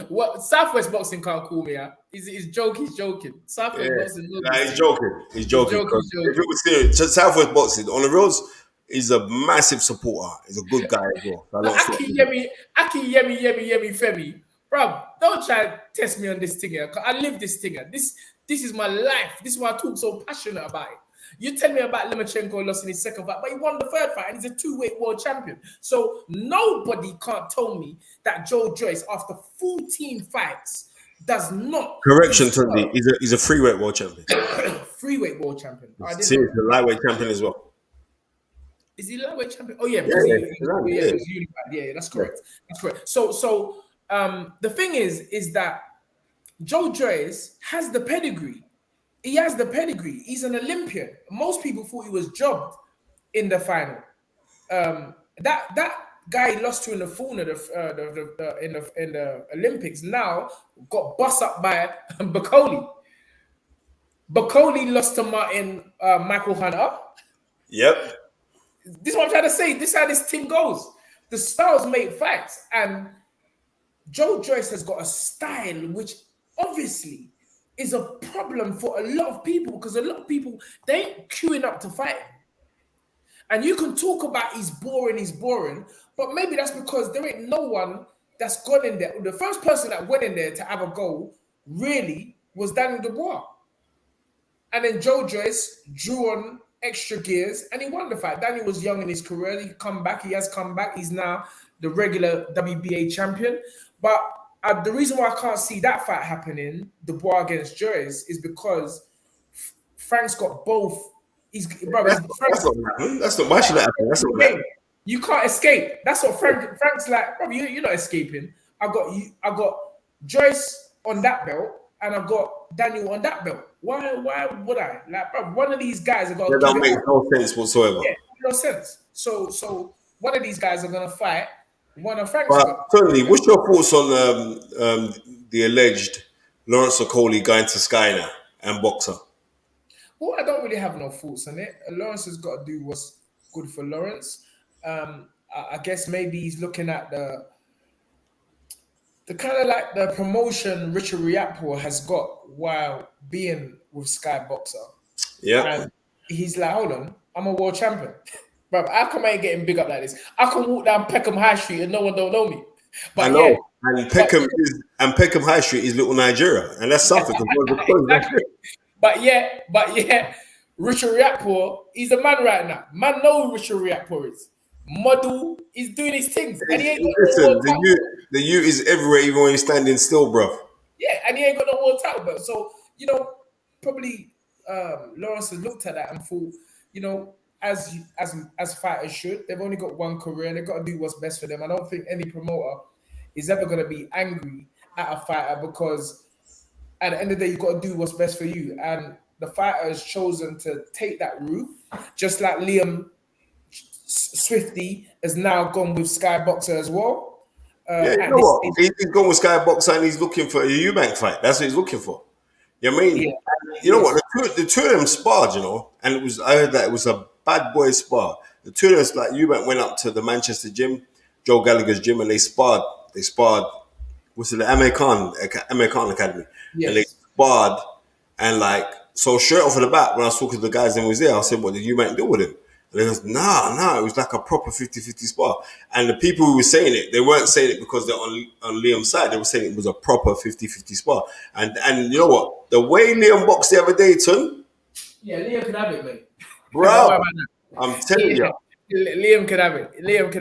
What Southwest boxing can't call me out. He's joking. Yeah, Southwest boxing knows nah, this he's thing. joking. He's He's joking. joking, 'Cause he's if it joking. was serious, just Southwest boxing on the roads, he's a massive supporter. He's a good guy as well. So I But don't see. Yemi Femi, bro, don't try to test me on this thing here. 'Cause I live this thing here. This is my life. This is why I talk so passionate about it. You tell me about Lemachenko lost in his second fight, but he won the third fight and he's a two-weight world champion. So nobody can't tell me that Joe Joyce, after 14 fights, does not Correction, Tunde. deserve He's a freeweight world champion. three-weight world champion. I didn't know Seriously, that. a lightweight champion as well. Is he lightweight champion? Oh yeah, Yeah, because yeah, he yeah. was unified. Yeah, that's correct. That's correct. So the thing is that Joe Joyce has the pedigree. He has the pedigree. He's an Olympian. Most people thought he was jobbed in the final. That guy he lost to in the final in the Olympics now got bust up by Bacoli. Bacoli lost to Michael Hunter. Yep. This is what I'm trying to say. This is how this thing goes. The styles make fights, and Joe Joyce has got a style which obviously is a problem for a lot of people because a lot of people they ain't queuing up to fight. And you can talk about he's boring, but maybe that's because there ain't no one that's gone in there. The first person that went in there to have a go really was Daniel Dubois. And then Joe Joyce drew on extra gears and he won the fight. Daniel was young in his career. He has come back. He's now the regular WBA champion. But the reason why I can't see that fight happening, Dubois against Joyce, is because Frank's got both. That's not happening. That's not. Why should that happen? That's not happening. You can't escape. That's what Frank's like, bro. You're not escaping. I got Joyce on that belt, and I got Daniel on that belt. Why would I? Like, bro, one of these guys are going That to don't make no sense whatsoever. yeah, no sense. So one of these guys are gonna fight. One of Frank's But gonna. certainly, what's your thoughts on the alleged Lawrence Okoli going to Sky now and Boxer? Well, I don't really have no thoughts on it. Lawrence has got to do what's good for Lawrence. I guess maybe he's looking at the kind of like the promotion Richard Riapor has got while being with Sky Boxer. Yeah. And he's like, hold on, I'm a world champion. Bro, how come I ain't getting big up like this? I can walk down Peckham High Street and no one don't know me. But I know. yeah. And Peckham High Street is little Nigeria, and that's something. Exactly. But yeah, Richard Riapor, he's the man right now. Man know who Richard Riapor is. Model, he's doing his things. And he ain't got no Listen, world title. the youth is everywhere, even when he's standing still, bro. Yeah, and he ain't got no world title belt. So, probably Lawrence has looked at that and thought, as fighters should, they've only got one career. They've got to do what's best for them. I don't think any promoter is ever going to be angry at a fighter because at the end of the day, you've got to do what's best for you. And the fighter has chosen to take that route, just like Liam Swifty has now gone with Sky Boxer as well. Yeah, you know what? He's gone with Sky Boxer and he's looking for a Eubank fight. That's what he's looking for. You know what I mean? Yeah. You know what? The two of them sparred, and I heard that it was a bad boy spar. The two of us, like Eubank, went up to the Manchester gym, Joe Gallagher's gym, and they sparred. What's it, the American Academy? Yes. And they sparred, and so straight off of the bat, when I was talking to the guys and was there, I said, "What did Eubank do with him?" And they goes, nah, it was like a proper 50-50 spar. And the people who were saying it, they weren't saying it because they're on Liam's side. They were saying it was a proper 50-50 spar. And you know what? The way Liam boxed the other day, Tun, Yeah, Liam could have it, mate. bro, I'm telling you. Liam could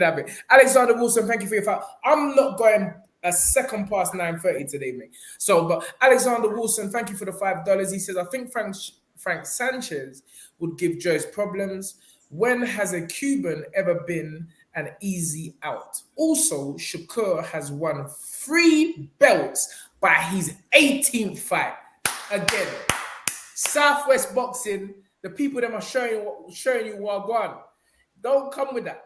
have it. Alexander Wilson, thank you for your fight. I'm not going a second past 9:30 today, mate. So, but Alexander Wilson, thank you for the $5. He says, I think Frank Sanchez would give Joyce problems. When has a Cuban ever been an easy out? Also, Shakur has won 3 belts by his 18th fight. Again, Southwest Boxing, the people that are showing you Wagwan. Don't come with that.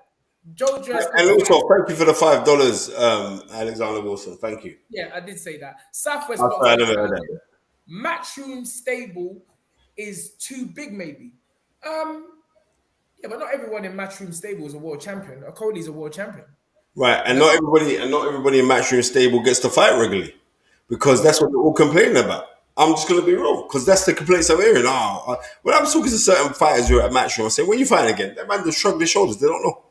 Joe Joyce And never fight. also, thank you for the $5, Alexander Wilson. Thank you. Yeah, I did say that. Southwest I'm sorry, I Boxing. never heard that. Matchroom stable is too big, maybe. Yeah, but not everyone in Matchroom stable is a world champion. Cody's a world champion. Right, and That's not everybody in Matchroom Stable gets to fight regularly, because that's what they're all complaining about. I'm just gonna be real, because that's the complaints I'm hearing. When I'm talking to certain fighters who are at Matchroom, I say, "When you fighting again?" That man just shrug their shoulders. They don't know.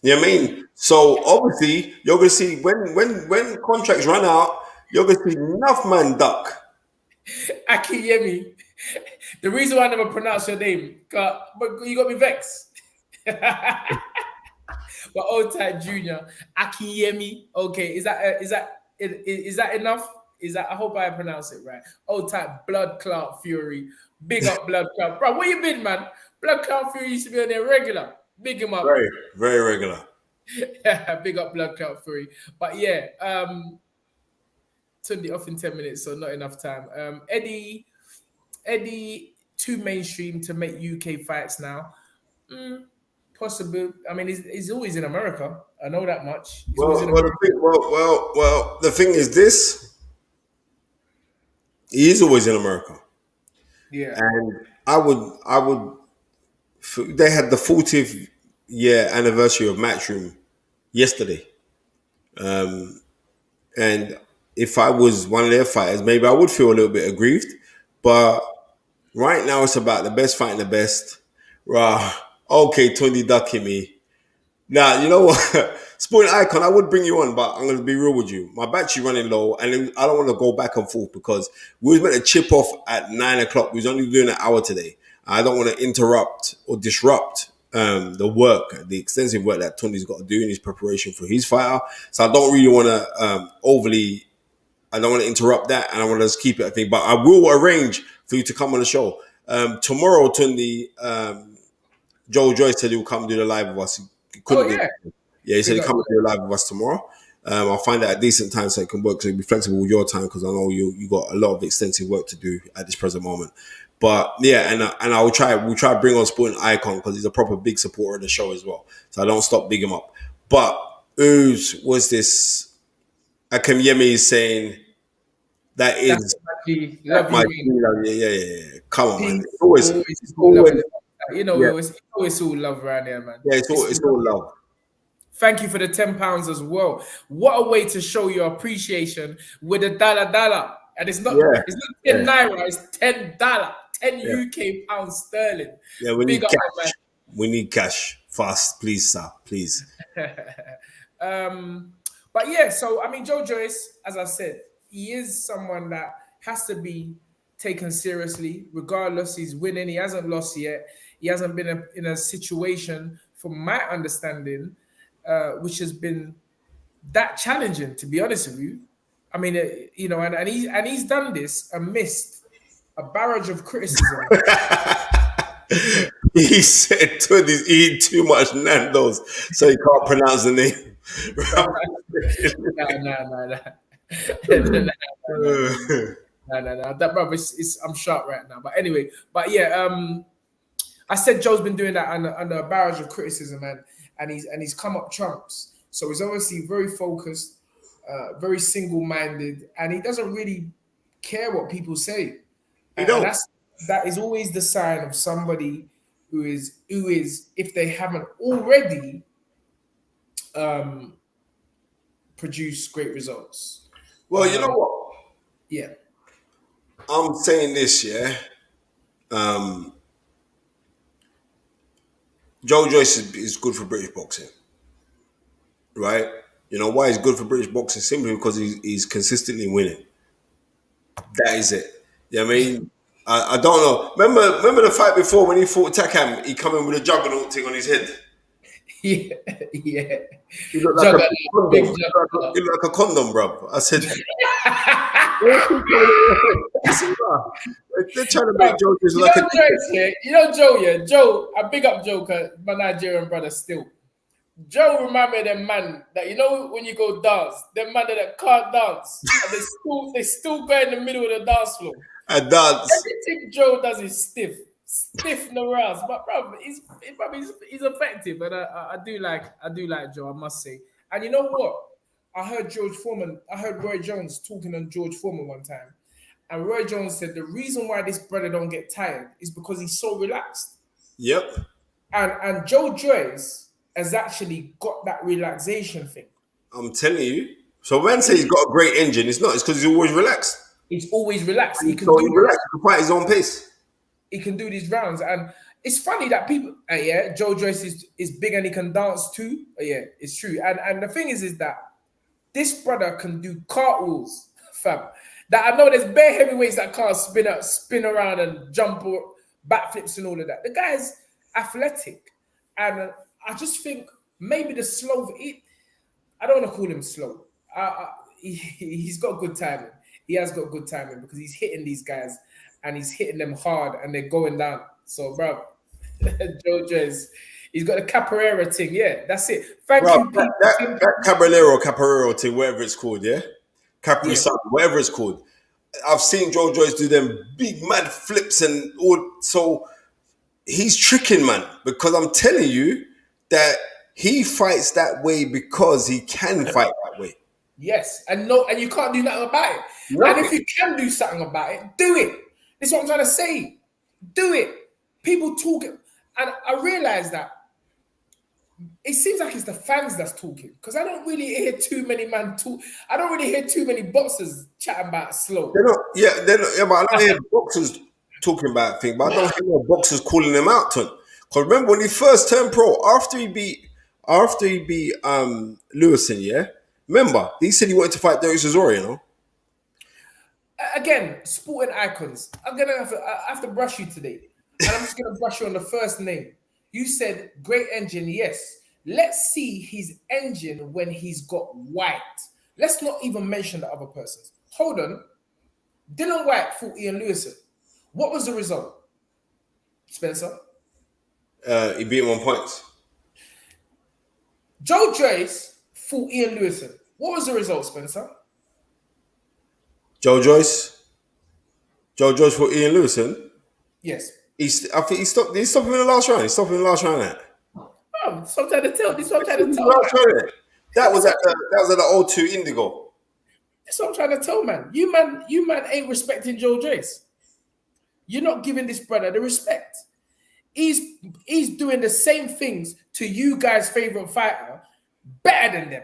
You know what I mean? So obviously, you're gonna see when contracts run out, you're gonna see enough man duck. Akiyemi. The reason why I never pronounce your name, but you got me vexed. But old type junior, Akiyemi. Okay, is that enough? Is that, I hope I pronounce it right. Old type Blood Clot Fury. Big up Blood Clot. Bro, where you been, man? Blood Clot Fury used to be on there regular. Big him up. Very, very regular. Big up Blood Clot Fury. But yeah, Tunde off in 10 minutes, so not enough time. Eddie, too mainstream to make UK fights now. Possible. I mean, he's always in America. I know that much. He's always Well, in well, America. the thing, well. The thing is this: he is always in America, Yeah. and I would. They had the 40th year anniversary of Matchroom yesterday, and if I was one of their fighters, maybe I would feel a little bit aggrieved. But right now, it's about the best fighting the best. Rah, okay, Tony ducking me. Now, you know what? Sporting Icon, I would bring you on, but I'm going to be real with you. My battery running low, and I don't want to go back and forth because we was meant to chip off at 9 o'clock. We was only doing an hour today. I don't want to interrupt or disrupt the work, the extensive work that Tony's got to do in his preparation for his fighter. So I don't really want to I don't want to interrupt that, and I want to just keep it, I think. But I will arrange for you to come on the show. Tomorrow, Tunde, Joe Joyce said he'll come do the live with us. He Oh couldn't do yeah. it. Yeah, he said Big he'll up. come and do a live with us tomorrow. I'll find out a decent time so it can work, so it'll be flexible with your time, because I know you got a lot of extensive work to do at this present moment. But yeah, and we'll try to bring on Sporting Icon because he's a proper big supporter of the show as well. So I don't stop big him up. But who's was this? Akem Yemi is saying that That's is love my you, man. yeah. Come on, man. Peace. Always It's love always it. You know, yeah, it's always all love around here, man. yeah. It's all love. Thank you for the £10 as well. What a way to show your appreciation with a dollar. And Yeah, it's not 10 yeah, naira, it's $10, 10 yeah. UK pounds sterling. Yeah, we Big need up, cash. We need cash fast, please, sir. Please. man. But yeah, so I mean, Joe Joyce, as I said, he is someone that has to be taken seriously, regardless. He's winning, he hasn't lost yet. He hasn't been in a situation, from my understanding, which has been that challenging, to be honest with you. I mean, and he's done this amidst a barrage of criticism. He said to this, eat too much Nando's, so he can't pronounce the name. No. No. That brother I'm shocked right now. But anyway, but yeah, I said Joe's been doing that under a barrage of criticism, and he's come up trumps. So he's obviously very focused, very single-minded, and he doesn't really care what people say. You And don't. that is always the sign of somebody who is, if they haven't already produced great results. Well, you know what? Yeah. I'm saying this, yeah. Joe Joyce is good for British boxing, right? You know why he's good for British boxing? Simply because he's consistently winning. That is it. You know what I mean? I don't know. Remember the fight before when he fought Takam? He come in with a juggernaut thing on his head. Yeah, yeah. He looked like a Juggernaut, big condom. big He juggernaut. looked like a condom, bro. I said, I said, nah. They're trying to make Bruv, Joe Joyce you like a know dickhead. Joe's here. You know Joe, yeah. Joe, I big up Joe, cause my Nigerian brother still. Joe remind me of them man that you know when you go dance, them man that can't dance and they still go in the middle of the dance floor. And dance. Everything Joe does is stiff in the ass. But bro, he's effective, and I do like Joe, I must say. And you know what? I heard Roy Jones talking on George Foreman one time, and Roy Jones said the reason why this brother don't get tired is because he's so relaxed. Yep. And Joe Joyce has actually got that relaxation thing. I'm telling you. So when say he's got a great engine, it's not. It's because he's always relaxed. He's always relaxed. He can So do he's this. relaxed. He can fight his own pace. He can do these rounds, and it's funny that people, yeah, Joe Joyce is big and he can dance too. Yeah, it's true. And the thing is that this brother can do cartwheels, fam. That I know there's bare heavyweights that can't spin around and jump or backflips and all of that. The guy's athletic, and I just think maybe the slow. I don't want to call him slow. He's got good timing. He has got good timing because he's hitting these guys and he's hitting them hard and they're going down. So, bro, Joe Joyce, he's got the Capoeira thing. Yeah, that's it. Thank Bro, you, people. that Capoeira thing, whatever it's called, yeah? Capri Yeah. Sun, whatever it's called. I've seen Joe Joyce do them big mad flips and all. So he's tricking, man, because I'm telling you that he fights that way because he can fight that way. Yes, and no, and you can't do nothing about it. And Nothing. if you can do something about it, do it. That's what I'm trying to say. Do it. People talking, and I realize that it seems like it's the fans that's talking because I don't really hear too many man talk. I don't really hear too many boxers chatting about slow. They're not, yeah, but I don't hear boxers talking about things, but I don't hear no boxers calling them out to him. Because remember when he first turned pro, after he beat Lewison, yeah? Remember, he said he wanted to fight Derek Chisora, you know? Again, sporting icons. I have to brush you today, and I'm just gonna brush you on the first name. You said great engine, yes. Let's see his engine when he's got White. Let's not even mention the other persons. Hold on. Dylan White fought Ian Lewison. What was the result, Spencer? He beat him on points. Joe Joyce fought Ian Lewison. What was the result, Spencer? Joe Joyce for Ian Lewison. Yes. I think he stopped him in the last round. He stopped him in the last round. Oh, sometimes to tell. This is what I'm trying to tell. That was at the O2 Indigo. That's what I'm trying to tell, man. You man ain't respecting Joe Joyce. You're not giving this brother the respect. He's doing the same things to you guys' favorite fighter better than them.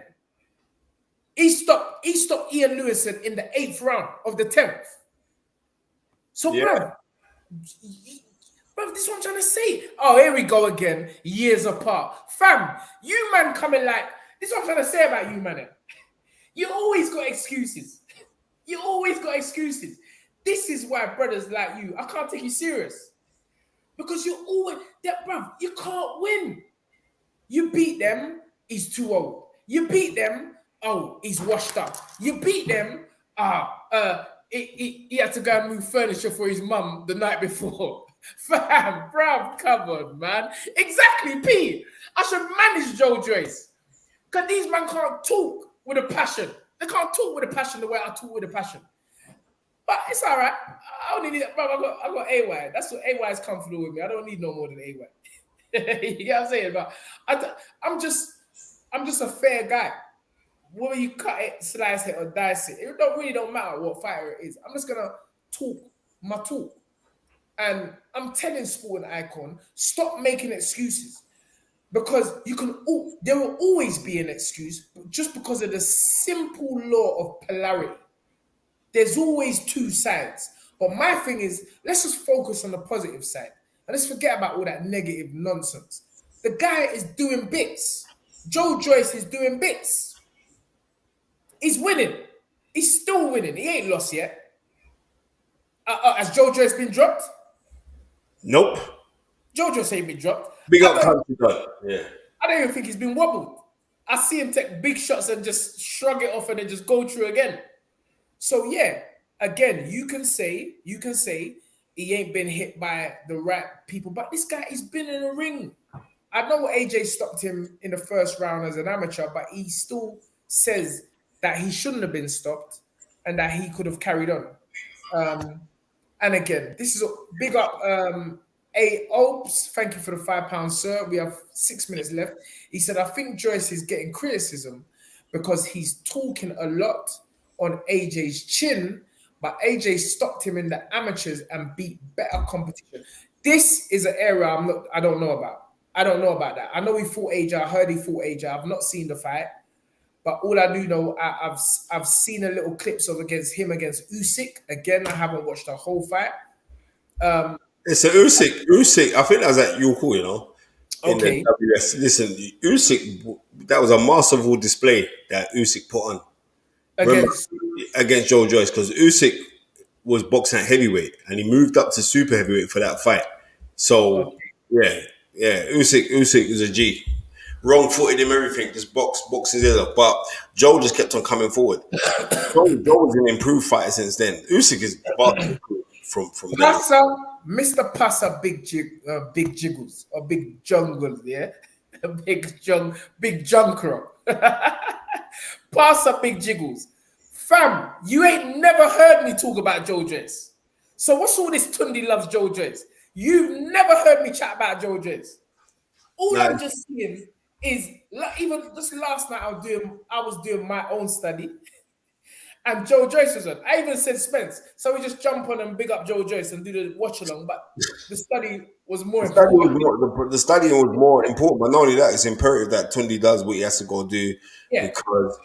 He stopped Ian Lewison in the 8th round of the 10th. So, Yeah. Bro, this is what I'm trying to say. Oh, here we go again. Years apart. Fam, you man coming like, this is what I'm trying to say about you, man. You always got excuses. You always got excuses. This is why brothers like you, I can't take you serious. Because you're always, bro, you can't win. You beat them, he's too old. You beat them, oh, he's washed up. You beat them, he had to go and move furniture for his mum the night before. Fam, bruv, come on, man. Exactly, P. I should manage Joe Joyce. Because these men can't talk with a passion. They can't talk with a passion the way I talk with a passion. But it's all right. I only need that, bruv. I got AY. That's what AY is comfortable with me. I don't need no more than AY. You know what I'm saying? But I'm just a fair guy. Whether you cut it, slice it, or dice it, it really don't matter what fighter it is. I'm just gonna talk my talk. And I'm telling Sporting Icon, stop making excuses. Because there will always be an excuse, but just because of the simple law of polarity. There's always two sides. But my thing is, let's just focus on the positive side. And let's forget about all that negative nonsense. The guy is doing bits. Joe Joyce is doing bits. He's winning. He's still winning. He ain't lost yet. Has Joe Joyce been dropped? Nope. Joe Joyce ain't been dropped. Big up country done. Yeah. I don't even think he's been wobbled. I see him take big shots and just shrug it off and then just go through again. So yeah, again, you can say he ain't been hit by the right people, but this guy has been in a ring. I know AJ stopped him in the first round as an amateur, but he still says that he shouldn't have been stopped and that he could have carried on. Um, and again, this is a big up. A Opes, thank you for the £5, sir. We have 6 minutes left. He said, I think Joyce is getting criticism because he's talking a lot on AJ's chin, but AJ stopped him in the amateurs and beat better competition. This is an area I don't know about. I don't know about that. I know he fought AJ. I heard he fought AJ. I've not seen the fight. But all I do know, I've seen a little clips of against Usyk. Again, I haven't watched the whole fight. It's a Usyk. I think that was at York, in the Okay, WS. Listen, Usyk, that was a masterful display that Usyk put on. Remember, against against Joe Joyce, because Usyk was boxing at heavyweight and he moved up to super heavyweight for that fight. So okay. yeah, Usyk is a G. Wrong footed him, everything, just box his ears up. But Joe just kept on coming forward. Joe was an improved fighter since then. Usyk is vastly improved from then. Passer, Mr. Passer, big jiggles or big jungle, yeah, big junkro. Passer, big jiggles. Fam, you ain't never heard me talk about Joe Joyce. So what's all this Tunde loves Joe Joyce? You've never heard me chat about Joe Joyce. All Now, I'm just seeing is like, even just last night I was doing my own study. And Joe Joyce was on. I even said Spence. So we just jump on and big up Joe Joyce and do the watch along. But the study was more important. the studying was more important, but not only that, it's imperative that Tundi does what he has to go do Yeah. because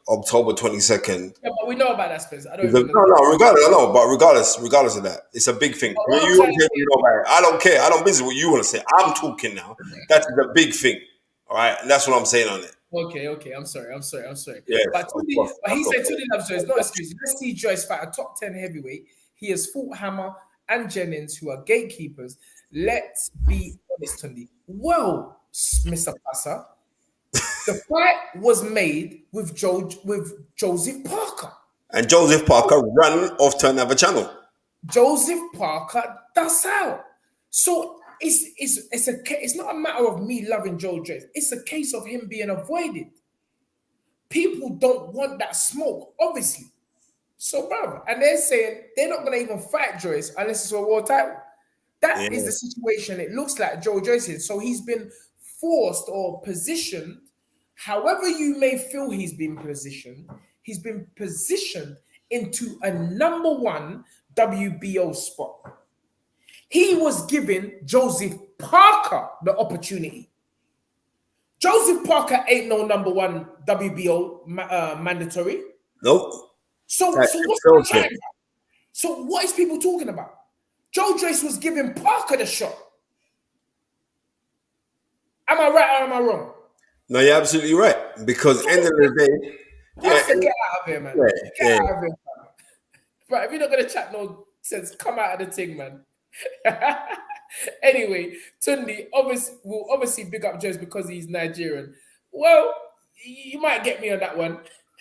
October 22nd. Yeah, but we know about that, Spence. I don't No, even know. no, regardless, I know, but regardless of that, it's a big thing. But When what I'm you trying want to to say say you know about it, I don't care. I don't business what you want to say. I'm talking now. That's the big thing. All right, and that's what I'm saying on it. okay. I'm sorry. Yeah, But of course, He of said course. Tunde loves Joyce. No excuse. Let's see Joyce fight a top 10 heavyweight. He has fought Hammer and Jennings, who are gatekeepers. Let's be honest, Tunde. Well, Mr. Passer, the fight was made with Joseph Parker. And Joseph Parker ran off to another channel. Joseph Parker, that's out. So it's not a matter of me loving Joe Joyce. It's a case of him being avoided. People don't want that smoke, obviously. So, brother, and they're saying they're not going to even fight Joyce unless it's a world title. That Yeah, is the situation. It looks like Joe Joyce is. So he's been forced or positioned, however you may feel he's been positioned into a number one WBO spot. He was given Joseph Parker the opportunity. Joseph Parker ain't no number one WBO mandatory. nope. So, That's so what's still the shit. time? So what is people talking about? Joe Joyce was giving Parker the shot. Am I right or am I wrong? No, you're absolutely right. Because end of the day, yeah, Pastor, get out of here, man. yeah, Get yeah. out of here, man. But if you're not gonna chat no sense, come out of the thing, man. Anyway, Tunde will obviously big up Joyce because he's Nigerian. Well, you might get me on that one.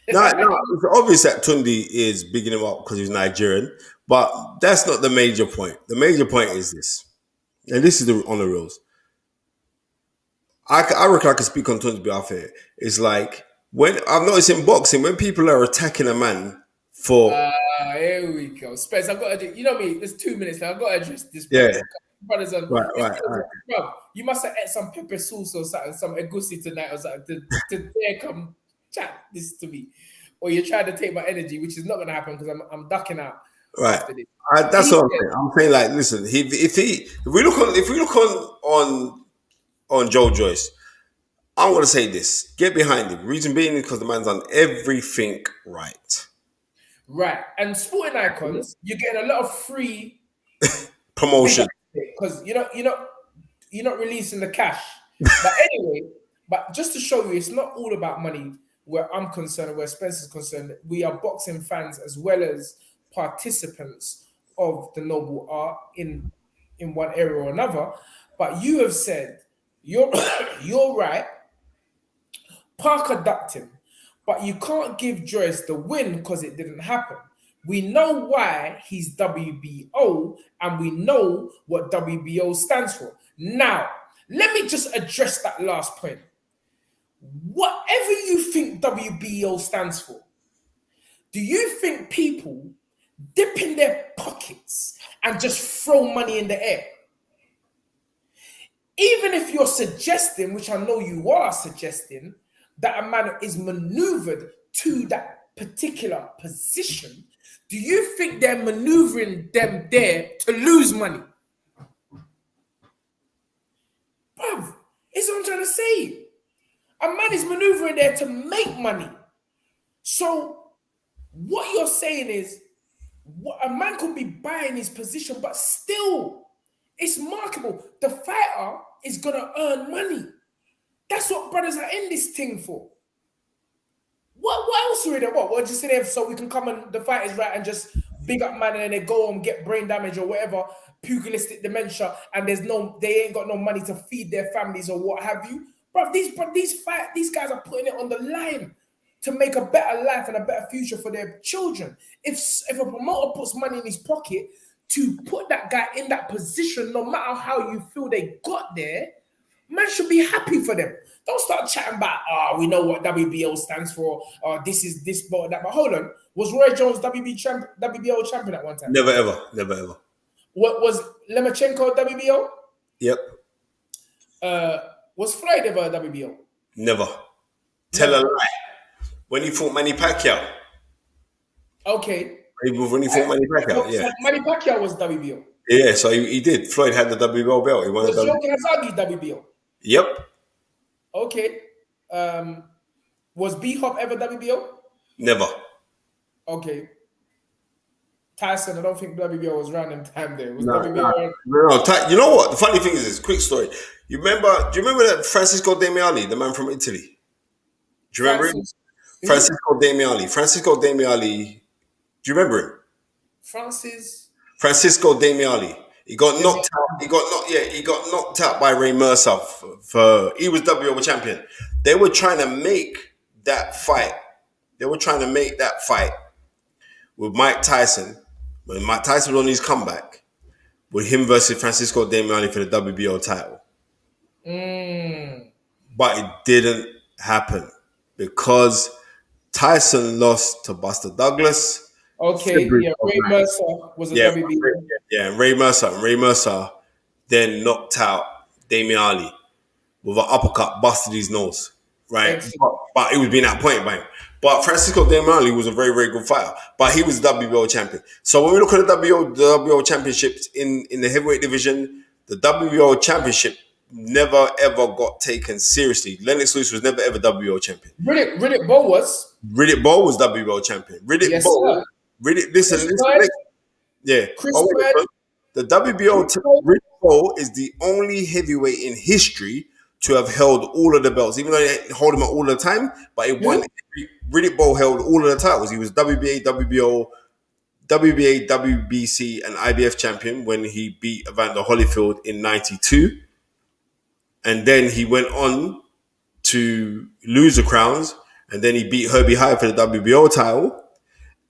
No, it's obvious that Tundi is bigging him up because he's Nigerian, but that's not the major point. The major point is this, and this is on the rules. I reckon I can speak on Tundi's behalf here. It's like when I've noticed in boxing, when people are attacking a man for Here we go. Spence, I've got to do, you know me, there's 2 minutes now. I've got to address this, brother. yeah, Brothers on right. bro, you must have ate some pepper sauce or something, some egusi tonight or something to dare come chat this to me. Or you're trying to take my energy, which is not going to happen because I'm ducking out Right. after this. That's He what I'm said, saying. I'm saying like, listen, if we look on Joe Joyce, I'm gonna say this: get behind him. Reason being is because the man's done everything right. right. And sporting icons, you're getting a lot of free big Promotion. because you're not releasing the cash. But anyway, but just to show you, it's not all about money where I'm concerned, where Spencer's concerned. We are boxing fans as well as participants of the noble art in one area or another. But you have said You're you're right. Parker ducked him, but you can't give Joyce the win because it didn't happen. We know why he's WBO, and we know what WBO stands for. Now, let me just address that last point. Whatever you think WBO stands for, do you think people dip in their pockets and just throw money in the air? Even if you're suggesting, which I know you are suggesting, that a man is maneuvered to that particular position, do you think they're maneuvering them there to lose money? Bruv, it's what I'm trying to say. A man is maneuvering there to make money. So what you're saying is, a man could be buying his position, but still, it's marketable. The fighter is gonna earn money. That's what brothers are in this thing for. What else are we there? What just in there so we can come and the fight is right and just big up man and then they go and get brain damage or whatever, pugilistic dementia, and they ain't got no money to feed their families or what have you. These guys are putting it on the line to make a better life and a better future for their children. If a promoter puts money in his pocket to put that guy in that position, no matter how you feel they got there, man should be happy for them. Don't start chatting about, we know what WBO stands for, this is this, but that. But hold on, was Roy Jones WBO champion at one time? Never ever, never ever. What was Lemachenko WBO? Yep. Was Floyd ever a WBO? Never. Tell a lie. When he fought Manny Pacquiao. Okay. When he fought Manny Pacquiao, yeah. So Manny Pacquiao was WBO. Yeah, so he did. Floyd had the WBO belt. He won Was the Joe Ajayi WBO? Yep. Okay. Was B Hop ever WBO? Never. Okay. Tyson, I don't think WBO was around in time there. Was No. WBO? No. You know what? The funny thing is this, quick story. Do you remember that Francisco Damiani, the man from Italy? Do you remember him? Francisco Damiani. Do you remember him? Francisco Damiani. He got knocked out. He got knocked out by Ray Mercer for he was WBO champion. They were trying to make that fight. With Mike Tyson, when Mike Tyson was on his comeback, with him versus Francisco Damiani for the WBO title. But it didn't happen because Tyson lost to Buster Douglas. Okay, yeah, Ray Mercer was a WBO. Yeah, and Ray Mercer then knocked out Damian Ali with an uppercut, busted his nose, right? But it was being outpointed by him. But Francisco Damian Ali was a very, very good fighter, but he was the WBO champion. So when we look at the WBO championships in the heavyweight division, the WBO championship never ever got taken seriously. Lennox Lewis was never ever WBO champion. Riddick Bowe was. Riddick Bowe was WBO champion. Listen. Yeah. The WBO, Riddick Bowe is the only heavyweight in history to have held all of the belts, even though they didn't hold him all the time, but it won. Riddick Bowe held all of the titles. He was WBA, WBO, WBA, WBC, and IBF champion when he beat Evander Holyfield in '92. And then he went on to lose the crowns, and then he beat Herbie High for the WBO title.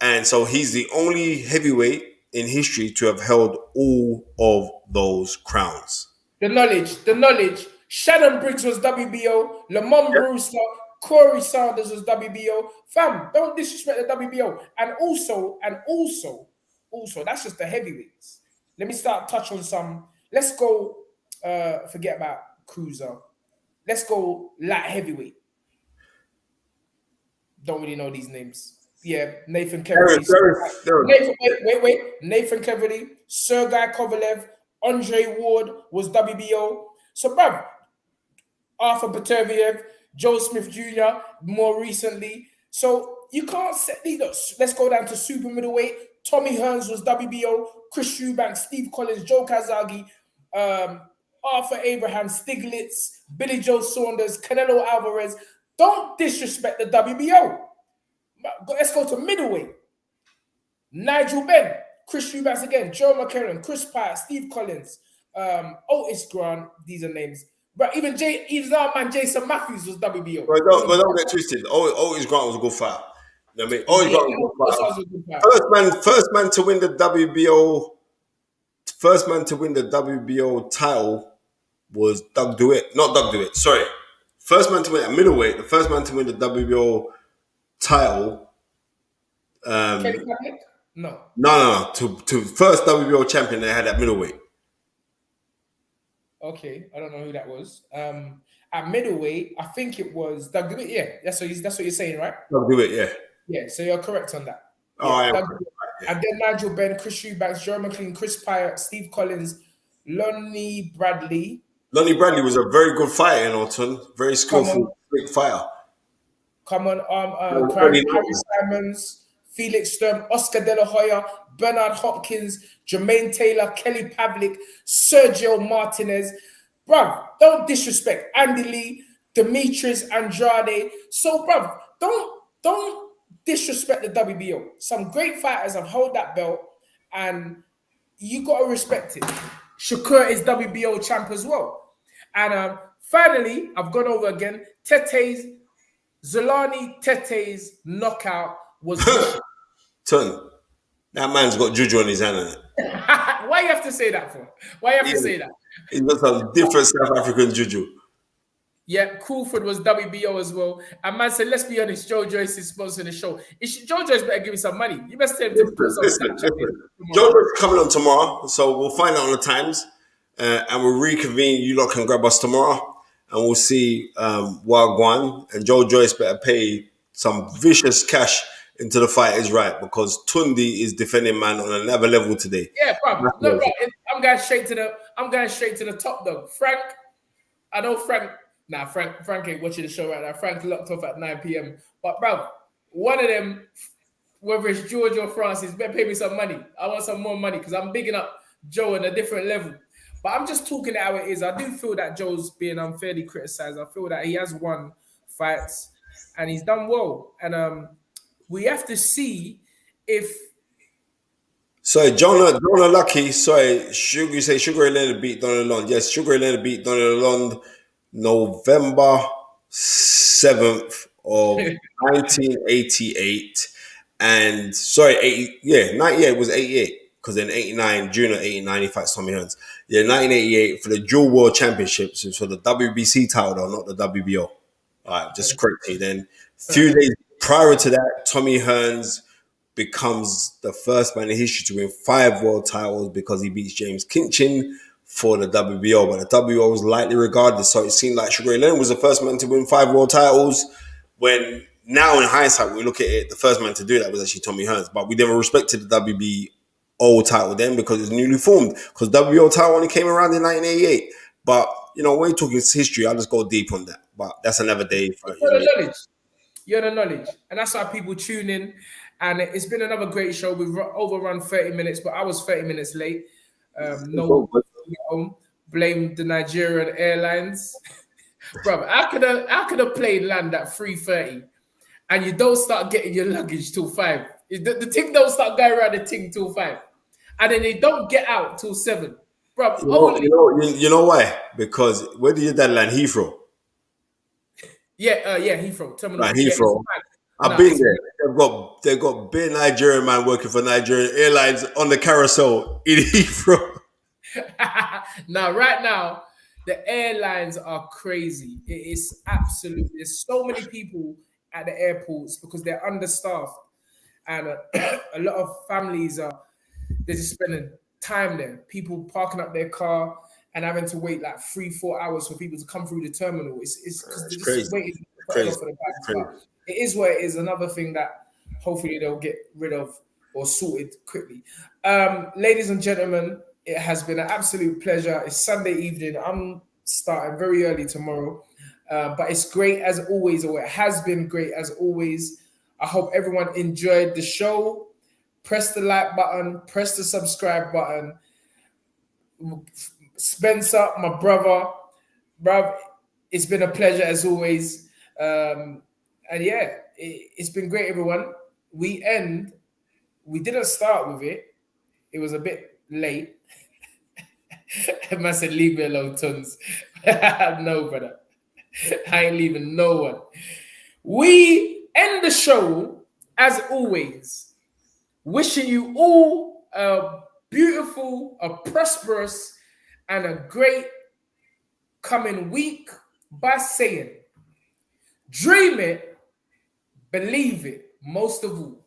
And so he's the only heavyweight in history to have held all of those crowns. The knowledge. Shannon Briggs was WBO. Lamont Brewster, Corey Sanders was WBO. Fam, don't disrespect the WBO. And also, that's just the heavyweights. Let me touch on some. Let's go, forget about cruiser. Let's go light heavyweight. Don't really know these names. Yeah, Nathan Kennedy. Nathan Kennedy, Sergei Kovalev, Andre Ward was WBO. So, bruv, Arthur Peterviev, Joe Smith Jr. more recently. So you can't set these. Let's go down to super middleweight. Tommy Hearns was WBO. Chris Eubank, Steve Collins, Joe Kazagi, Arthur Abraham, Stiglitz, Billy Joe Saunders, Canelo Alvarez. Don't disrespect the WBO. Let's go to middleweight. Nigel Benn, Chris Eubanks again, Joe McCarron, Chris Pye, Steve Collins, Otis Grant. These are names. But even our man Jason Matthews was WBO. But don't get twisted. Otis Grant was a good fighter. You know what I mean? Otis Yeah, Grant was a good also fighter. was a good fighter. First man to win the WBO. First man to win the WBO title was Doug DeWitt. Not Doug DeWitt. Sorry. First man to win at middleweight. The first man to win the WBO title. Kelly Um, Kaepernick? No. no. To first WBO champion they had at middleweight. Okay, I don't know who that was. At middleweight, I think it was Doug DeWitt. Yeah, that's what you're saying, right? Doug DeWitt, yeah. Yeah, so you're correct on that. Oh, Yeah, I am. Doug DeWitt. And then Nigel Benn, Chris Eubanks, Joe McLean, Chris Pyatt, Steve Collins, Lonnie Bradley. Lonnie Bradley was a very good fighter in Autumn. Very Come on, skillful, big fighter. come on, Early Harry 90s. Simons, Felix Sturm, Oscar De La Hoya, Bernard Hopkins, Jermaine Taylor, Kelly Pavlik, Sergio Martinez. Bruv, don't disrespect Andy Lee, Demetrius Andrade. So, bruv, don't disrespect the WBO. Some great fighters have held that belt, and you gotta respect it. Shakur is WBO champ as well. And finally, I've gone over again. Tete's knockout was vicious. Ton. That man's got juju on his hand. Innit? Why you have to say that for? Why you have to say that? He's got some different South African juju. Yeah, Crawford was WBO as well. And man said, let's be honest, Joe Joyce is sponsoring the show. Joe Joyce better give me some money. You best tell him to put some Snapchat in Joe tomorrow. is coming on tomorrow, so we'll find out on the times, and we'll reconvene. You lot can grab us tomorrow, and we'll see Wagwan and Joe Joyce better pay some vicious cash into the fight is right because Tunde is defending man on another level today. Yeah, bro. Look, bro, I'm going straight to the top dog. Frank, I know Frank. Nah, Frank ain't watching the show right now. Frank locked off at 9 p.m. But bro, one of them, whether it's George or Francis, better pay me some money. I want some more money because I'm bigging up Joe on a different level. But I'm just talking how it is. I do feel that Joe's being unfairly criticized. I feel that he has won fights and he's done well. And we have to see if Sorry, Jonah Lucky. Sorry, you say Sugar Ray Leonard beat Donald Lund. Yes, Sugar Ray Leonard beat Donald Lund November 7th of 1988. And sorry, 98 it was 88. Because in 89, June of 89, he fights Tommy Hearns. Yeah, 1988 for the dual world championships. It's for the WBC title, though, not the WBO. All right, just crazy. Then a few days prior to that, Tommy Hearns becomes the first man in history to win 5 world titles because he beats James Kinchin for the WBO. But the WBO was lightly regarded, so it seemed like Sugar Ray Leonard was the first man to win 5 world titles. When now in hindsight, when we look at it, the first man to do that was actually Tommy Hearns. But we never respected the WBO title then because it was newly formed. Because WBO title only came around in 1988. But you know, when you're talking history, I'll just go deep on that. But that's another day. For, you know, knowledge. You're the knowledge. And that's why people tune in. And it's been another great show. We've overrun 30 minutes, but I was 30 minutes late. No blame the Nigerian Airlines. Bro, I could have played land at 3:30 and you don't start getting your luggage till 5. The thing don't start going around the thing till 5. And then they don't get out till 7. Bro, you know why? Because where did your dad land? Heathrow. Yeah, Heathrow. Terminal. Like Heathrow. I've been there. They've got big Nigerian man working for Nigerian Airlines on the carousel in Heathrow. Now, right now, the airlines are crazy. It is absolutely. There's so many people at the airports because they're understaffed, and a lot of families they're just spending time there. People parking up their car and having to wait like 3-4 hours for people to come through the terminal. It's because they're just crazy. waiting Crazy. for the bags. It is what it is. Another thing that hopefully they'll get rid of or sorted quickly. Ladies and gentlemen, it has been an absolute pleasure. It's Sunday evening. I'm starting very early tomorrow. But it's great as always, or it has been great as always. I hope everyone enjoyed the show. Press the like button, press the subscribe button. Spencer, my brother, bruv, it's been a pleasure as always. And yeah, it's been great, everyone. We didn't start with it. It was a bit late. Man said, leave me alone, tons. No, brother. I ain't leaving no one. We end the show, as always, wishing you all a beautiful, a prosperous, and a great coming week by saying, dream it, believe it, most of all,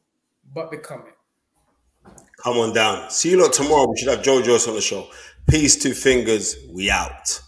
but become it. Come on down. See you lot tomorrow. We should have Joe Joyce on the show. Peace, two fingers. We out.